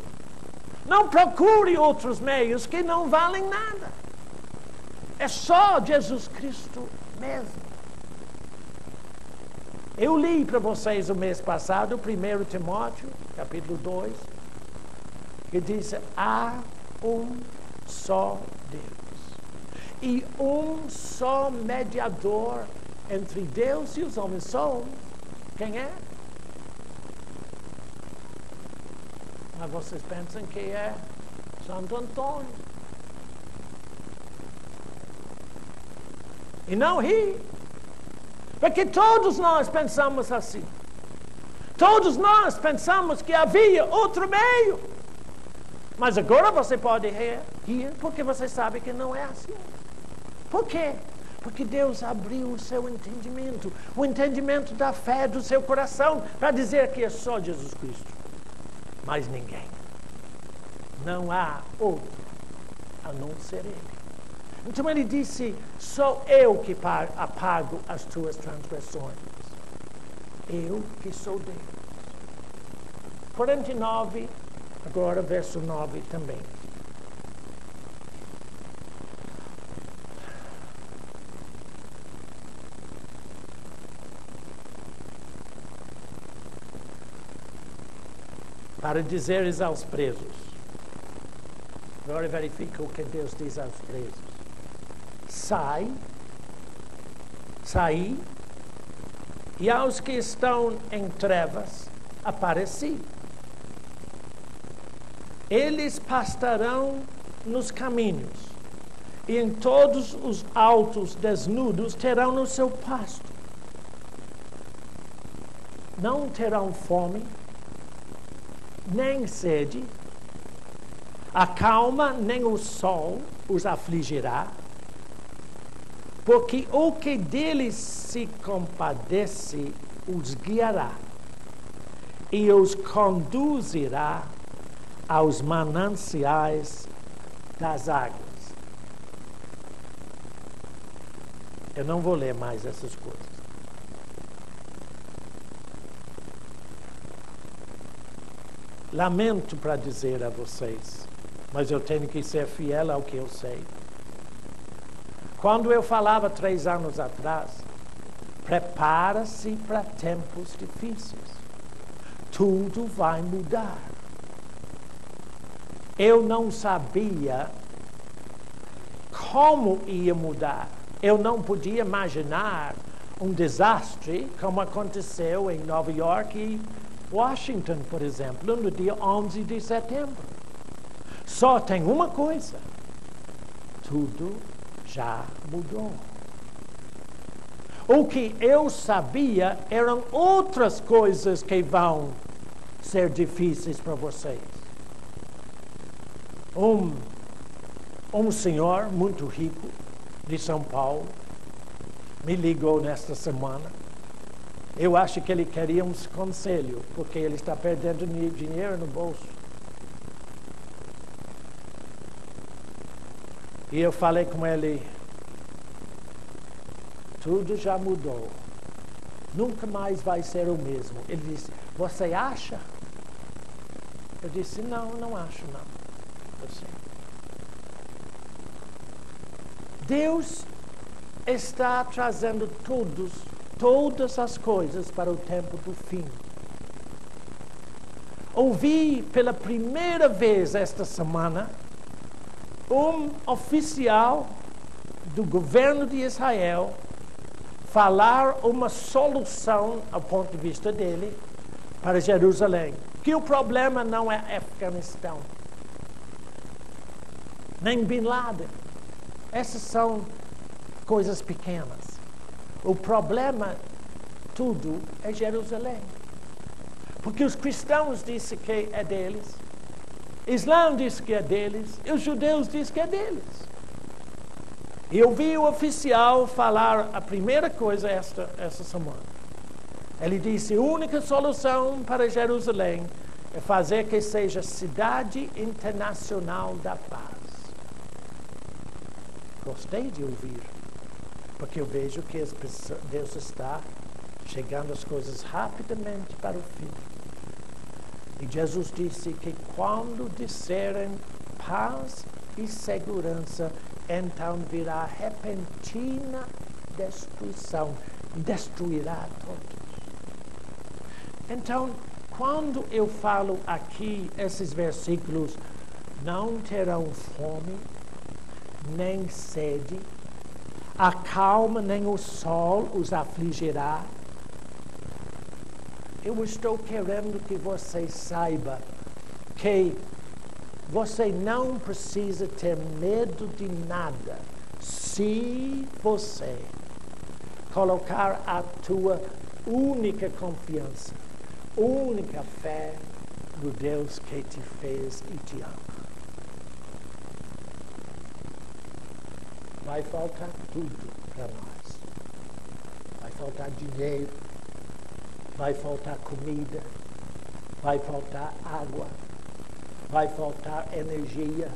[SPEAKER 1] Não procure outros meios que não valem nada. É só Jesus Cristo mesmo. Eu li para vocês o mês passado, 1 Timóteo, capítulo 2, que diz: há um só Deus e um só mediador entre Deus e os homens. Só um. Quem é? Mas vocês pensam que é Santo Antônio. E não ri. Porque todos nós pensamos assim. Todos nós pensamos que havia outro meio. Mas agora você pode rir porque você sabe que não é assim. Por quê? Porque Deus abriu o seu entendimento, o entendimento da fé do seu coração, para dizer que é só Jesus Cristo. Mais ninguém. Não há outro a não ser Ele. Então Ele disse: sou eu que apago as tuas transgressões. Eu que sou Deus. 49, agora verso 9 também. Para dizeres aos presos. Agora verifica o que Deus diz aos presos. Saí, e aos que estão em trevas, apareci. Eles pastarão nos caminhos, e em todos os altos desnudos terão no seu pasto. Não terão fome, nem sede, a calma nem o sol os afligirá, porque o que deles se compadece os guiará e os conduzirá aos mananciais das águas. Eu não vou ler mais essas coisas. Lamento para dizer a vocês, mas eu tenho que ser fiel ao que eu sei. Quando eu falava 3 anos atrás, prepara-se para tempos difíceis. Tudo vai mudar. Eu não sabia como ia mudar. Eu não podia imaginar um desastre como aconteceu em Nova York e Washington, por exemplo, no dia 11 de setembro. Só tem uma coisa: tudo já mudou. O que eu sabia eram outras coisas que vão ser difíceis para vocês. Um senhor muito rico de São Paulo me ligou nesta semana. Eu acho que ele queria um conselho, porque ele está perdendo dinheiro no bolso. E eu falei com ele: tudo já mudou. Nunca mais vai ser o mesmo. Ele disse: você acha? Eu disse: não acho não. Eu sei. Deus está trazendo todas as coisas para o tempo do fim. Ouvi pela primeira vez esta semana um oficial do governo de Israel falar uma solução, ao ponto de vista dele, para Jerusalém. Que o problema não é Afeganistão, nem Bin Laden. Essas são coisas pequenas. O problema, tudo, é Jerusalém. Porque os cristãos dizem que é deles, Islã diz que é deles, e os judeus dizem que é deles. Eu vi o oficial falar a primeira coisa essa semana. Ele disse, a única solução para Jerusalém é fazer que seja cidade internacional da paz. Gostei de ouvir, porque eu vejo que Deus está chegando as coisas rapidamente para o fim. E Jesus disse que quando disserem paz e segurança, então virá repentina destruição, destruirá todos. Então, quando eu falo aqui esses versículos, não terão fome, nem sede, a calma nem o sol os afligirá. Eu estou querendo que você saiba que você não precisa ter medo de nada se você colocar a tua única confiança, única fé no Deus que te fez e te ama. Vai faltar tudo para nós. Vai faltar dinheiro, vai faltar comida, vai faltar água, vai faltar energia.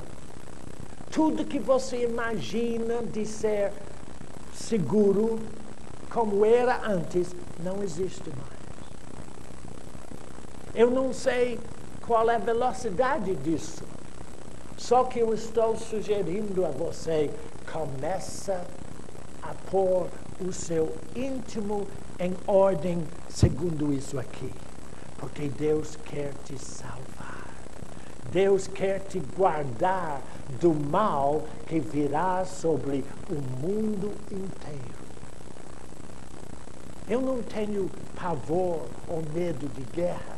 [SPEAKER 1] Tudo que você imagina de ser seguro, como era antes, não existe mais. Eu não sei qual é a velocidade disso. Só que eu estou sugerindo a você, começa a pôr o seu íntimo em ordem segundo isso aqui. Porque Deus quer te salvar. Deus quer te guardar do mal que virá sobre o mundo inteiro. Eu não tenho pavor ou medo de guerras.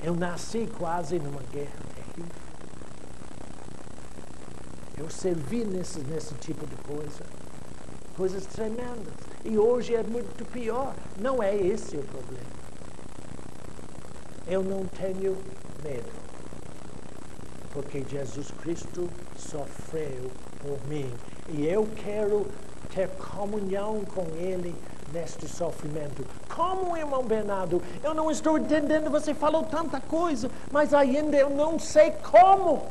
[SPEAKER 1] Eu nasci quase numa guerra terrível. Eu servi nesse tipo de coisa. Coisas tremendas. E hoje é muito pior. Não é esse o problema. Eu não tenho medo. Porque Jesus Cristo sofreu por mim. E eu quero ter comunhão com Ele neste sofrimento. Como, irmão Bernardo? Eu não estou entendendo, você falou tanta coisa, mas ainda eu não sei como.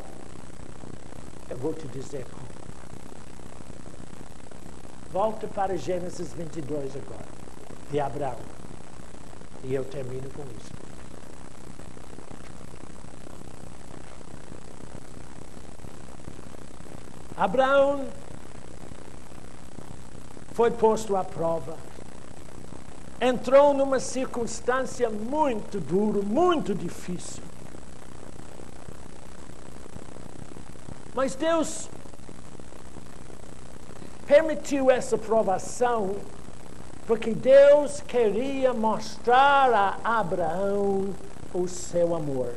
[SPEAKER 1] Eu vou te dizer como. Volta para Gênesis 22 agora, de Abraão. E eu termino com isso. Abraão foi posto à prova. Entrou numa circunstância muito dura, muito difícil. Mas Deus permitiu essa provação porque Deus queria mostrar a Abraão o seu amor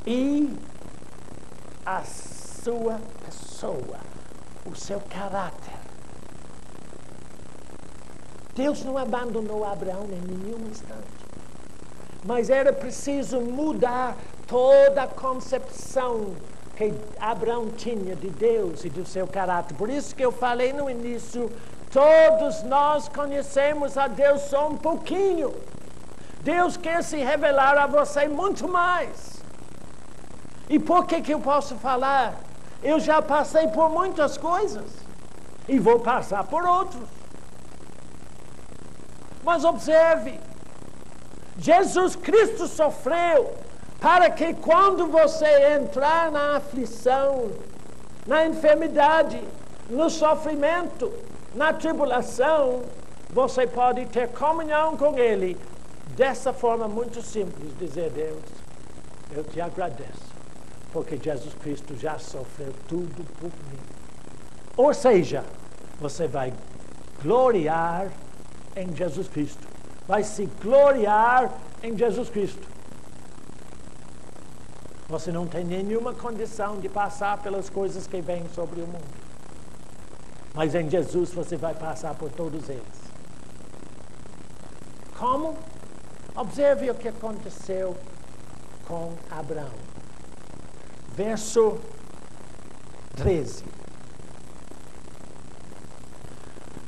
[SPEAKER 1] e a sua pessoa, o seu caráter. Deus não abandonou Abraão em nenhum instante. Mas era preciso mudar toda a concepção que Abraão tinha de Deus e do seu caráter. Por isso que eu falei no início, todos nós conhecemos a Deus só um pouquinho. Deus quer se revelar a você muito mais. E por que eu posso falar? Eu já passei por muitas coisas e vou passar por outros. Mas observe, Jesus Cristo sofreu para que quando você entrar na aflição, na enfermidade, no sofrimento, na tribulação, você pode ter comunhão com Ele. Dessa forma muito simples, dizer: Deus, eu te agradeço, porque Jesus Cristo já sofreu tudo por mim. Ou seja, você vai gloriar em Jesus Cristo. Vai se gloriar em Jesus Cristo. Você não tem nenhuma condição de passar pelas coisas que vêm sobre o mundo. Mas em Jesus você vai passar por todos eles. Como? Observe o que aconteceu com Abraão. Verso 13.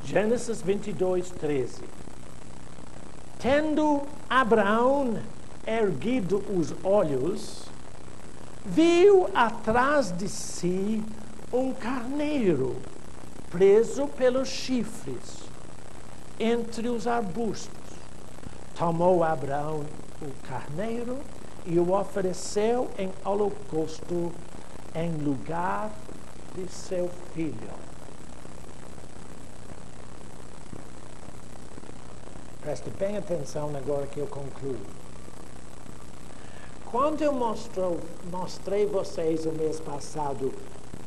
[SPEAKER 1] Gênesis 22, 13. Tendo Abraão erguido os olhos, viu atrás de si um carneiro preso pelos chifres entre os arbustos. Tomou Abraão o carneiro e o ofereceu em holocausto em lugar de seu filho. Preste bem atenção agora que eu concluo. Quando eu mostrei a vocês o mês passado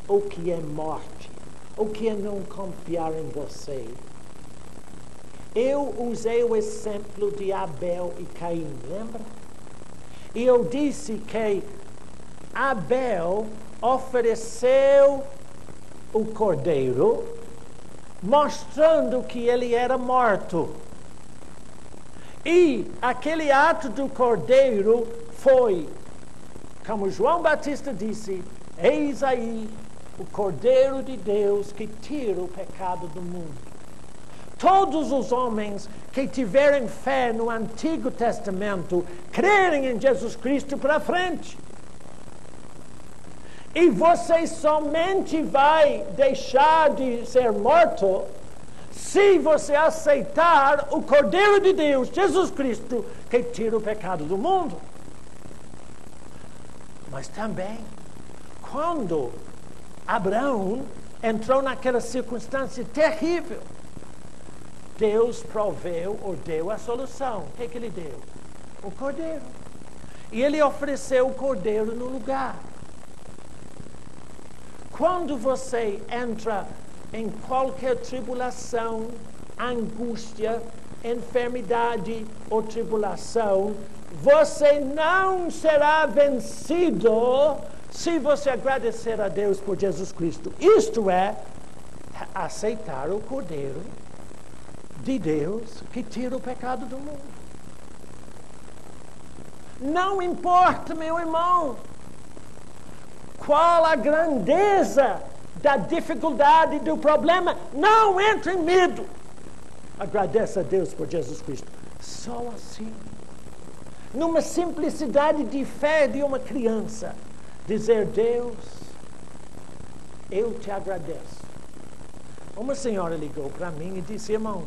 [SPEAKER 1] o que é morte, o que é não confiar em você, eu usei o exemplo de Abel e Caim, lembra? E eu disse que Abel ofereceu o cordeiro, mostrando que ele era morto. E aquele ato do cordeiro foi, como João Batista disse, eis aí o Cordeiro de Deus que tira o pecado do mundo. Todos os homens que tiverem fé no Antigo Testamento crerem em Jesus Cristo para frente. E você somente vai deixar de ser morto se você aceitar o Cordeiro de Deus, Jesus Cristo, que tira o pecado do mundo. Mas também, quando Abraão entrou naquela circunstância terrível, Deus proveu ou deu a solução. O que ele deu? O cordeiro. E ele ofereceu o cordeiro no lugar. Quando você entra em qualquer tribulação, angústia, enfermidade ou tribulação, você não será vencido se você agradecer a Deus por Jesus Cristo. Isto é, aceitar o Cordeiro de Deus que tira o pecado do mundo. Não importa, meu irmão, qual a grandeza da dificuldade do problema, não entre em medo. Agradeça a Deus por Jesus Cristo. Só assim, numa simplicidade de fé de uma criança, dizer: Deus, eu te agradeço. Uma senhora ligou para mim e disse: irmão,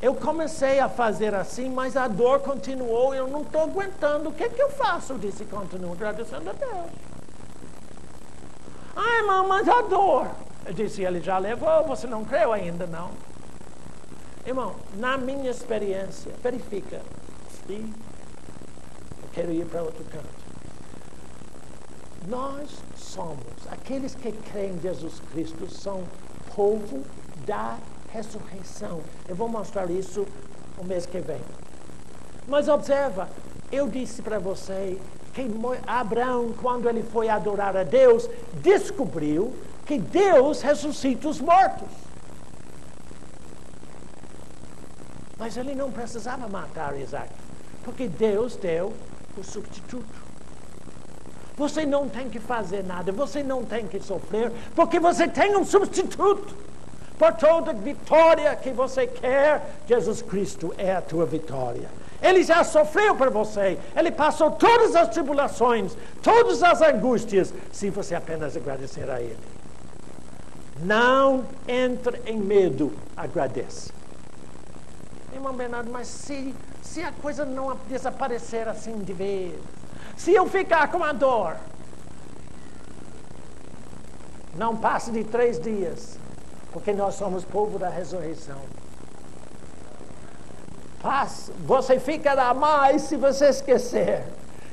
[SPEAKER 1] eu comecei a fazer assim, mas a dor continuou, eu não estou aguentando. O que eu faço? Eu disse: continuo agradecendo a Deus. Ah, irmão, mas a dor. Eu disse: ele já levou, você não creu ainda, não? Irmão, na minha experiência, verifica. E eu quero ir para outro canto. Nós somos, aqueles que creem em Jesus Cristo, são povo da ressurreição. Eu vou mostrar isso o mês que vem. Mas observa, eu disse para você que Abraão, quando ele foi adorar a Deus, descobriu que Deus ressuscita os mortos. Mas ele não precisava matar Isaac, porque Deus deu o substituto. Você não tem que fazer nada, você não tem que sofrer, porque você tem um substituto. Por toda vitória que você quer, Jesus Cristo é a tua vitória. Ele já sofreu por você. Ele passou todas as tribulações, todas as angústias, se você apenas agradecer a Ele. Não entre em medo, agradeça. Irmão Bernardo, mas se a coisa não desaparecer assim de vez, se eu ficar com a dor, não passe de 3 dias, porque nós somos povo da ressurreição. Você ficará mais se você esquecer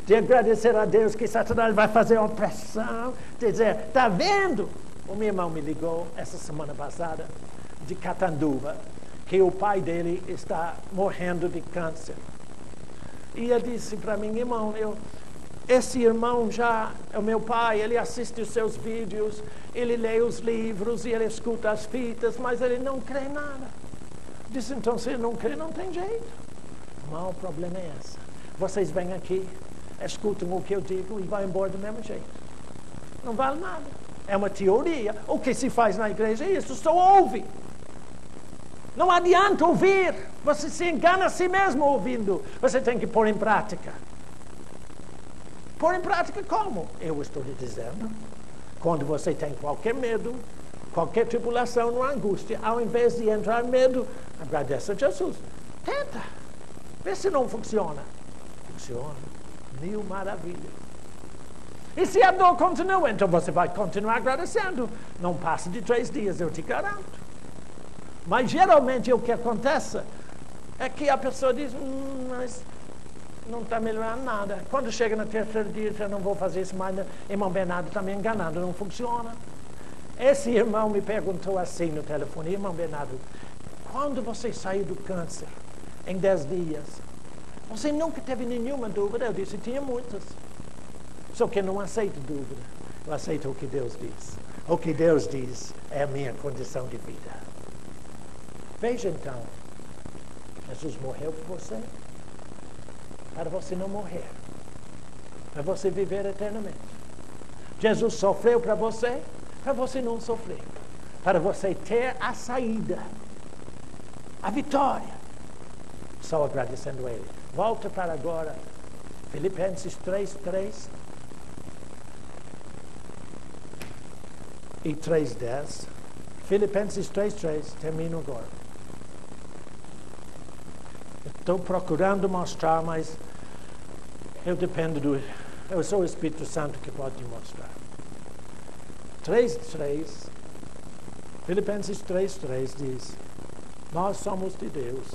[SPEAKER 1] de agradecer a Deus, que Satanás vai fazer uma pressão, dizer: está vendo? O meu irmão me ligou essa semana passada, de Catanduva, que o pai dele está morrendo de câncer. E ele disse para mim: irmão, esse irmão já é o meu pai, ele assiste os seus vídeos, ele lê os livros e ele escuta as fitas, mas ele não crê em nada. Disse: então, se ele não crê, não tem jeito. Não, o problema é esse. Vocês vêm aqui, escutam o que eu digo e vão embora do mesmo jeito. Não vale nada. É uma teoria. O que se faz na igreja é isso, só ouve. Não adianta ouvir. Você se engana a si mesmo ouvindo. Você tem que pôr em prática. Pôr em prática como? Eu estou lhe dizendo. Quando você tem qualquer medo, qualquer tribulação ou angústia, ao invés de entrar medo, agradeça a Jesus. Tenta. Vê se não funciona. Funciona. Mil maravilhas. E se a dor continua, então você vai continuar agradecendo. Não passa de 3 dias, eu te garanto. Mas geralmente o que acontece é que a pessoa diz, mas não está melhorando nada. Quando chega no 3º dia, eu não vou fazer isso mais. Irmão Bernardo está me enganando, não funciona. Esse irmão me perguntou assim no telefone, irmão Bernardo, quando você saiu do câncer, em 10 dias, você nunca teve nenhuma dúvida? Eu disse, tinha muitas. Só que eu não aceito dúvida. Eu aceito o que Deus diz. O que Deus diz é a minha condição de vida. Veja então, Jesus morreu por você, para você não morrer, para você viver eternamente. Jesus sofreu para você não sofrer, para você ter a saída, a vitória, só agradecendo a Ele. Volta para agora, Filipenses 3:3 e 3:10. Filipenses 3:3, termino agora. Estou procurando mostrar, mas eu dependo eu sou o Espírito Santo que pode te mostrar. 3:3, Filipenses 3:3 diz, nós somos de Deus.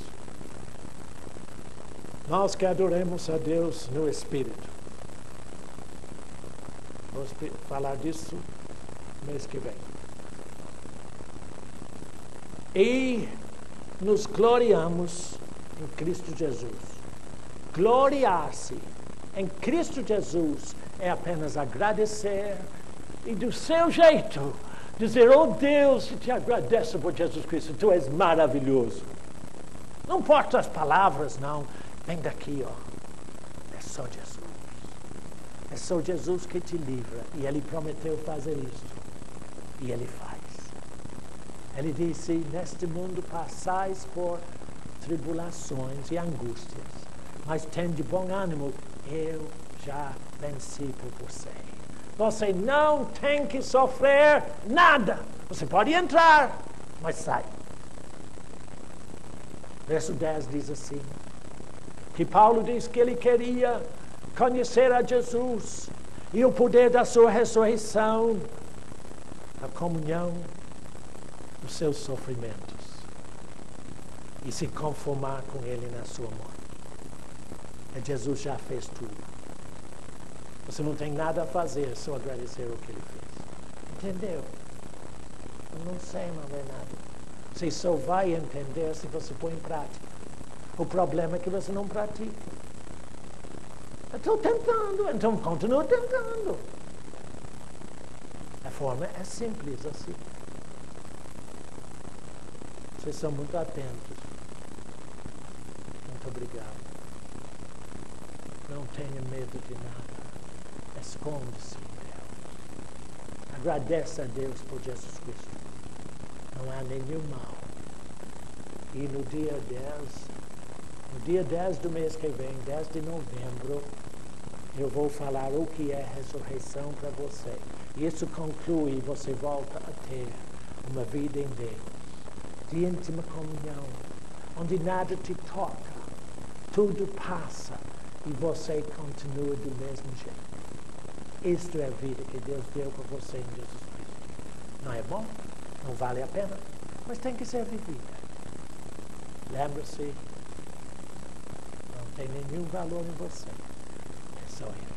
[SPEAKER 1] Nós que adoremos a Deus no Espírito. Vamos falar disso mês que vem. E nos gloriamos em Cristo Jesus. Gloriar-se em Cristo Jesus é apenas agradecer e do seu jeito dizer, oh Deus, eu te agradeço por Jesus Cristo, tu és maravilhoso. Não importa as palavras, não. Vem daqui, ó. É só Jesus. É só Jesus que te livra. E Ele prometeu fazer isso. E Ele faz. Ele disse, neste mundo passais por tribulações e angústias, mas tende bom ânimo, eu já venci por você. Você não tem que sofrer nada. Você pode entrar, mas sai. Verso 10 diz assim, que Paulo diz que ele queria conhecer a Jesus e o poder da sua ressurreição, a comunhão dos seus sofrimentos e se conformar com Ele na sua morte. E Jesus já fez tudo. Você não tem nada a fazer, só agradecer o que Ele fez. Entendeu? Eu não sei, não é nada. Você só vai entender se você põe em prática. O problema é que você não pratica. Eu estou tentando, então continua tentando. A forma é simples assim. Vocês são muito atentos. Muito obrigado. Não tenha medo de nada. Esconde-se em Deus. Agradeça a Deus por Jesus Cristo. Não há nenhum mal. E no dia 10 do mês que vem, 10 de novembro, eu vou falar o que é ressurreição para você. Isso conclui, você volta a ter uma vida em Deus, de íntima comunhão, onde nada te toca, tudo passa e você continua do mesmo jeito. Isto é a vida que Deus deu para você em Jesus Cristo. Não é bom? Não vale a pena? Mas tem que ser vivida. Lembre-se, não tem nenhum valor em você. É só Ele.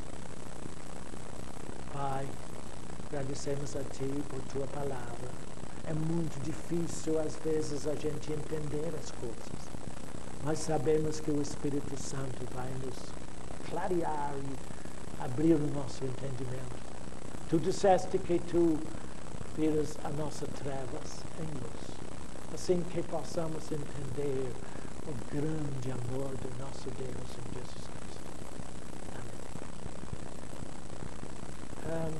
[SPEAKER 1] Pai, agradecemos a Ti por Tua palavra. É muito difícil, às vezes, a gente entender as coisas. Mas sabemos que o Espírito Santo vai nos clarear e abrir o nosso entendimento. Tu disseste que Tu viras a nossa trevas em luz. Assim que possamos entender o grande amor do nosso Deus em Jesus Cristo. Amém.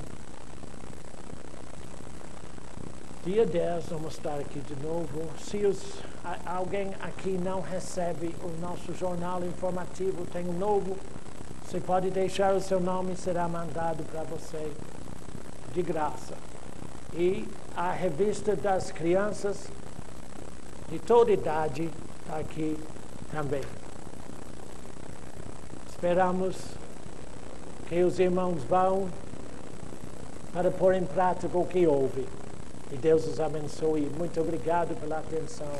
[SPEAKER 1] Dia 10, vamos estar aqui de novo. Se alguém aqui não recebe o nosso jornal informativo, tem um novo, você pode deixar o seu nome, será mandado para você de graça. E a revista das crianças de toda idade está aqui também. Esperamos que os irmãos vão para pôr em prática o que houve. E Deus os abençoe. Muito obrigado pela atenção.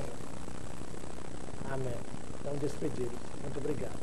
[SPEAKER 1] Amém. Então, despedidos. Muito obrigado.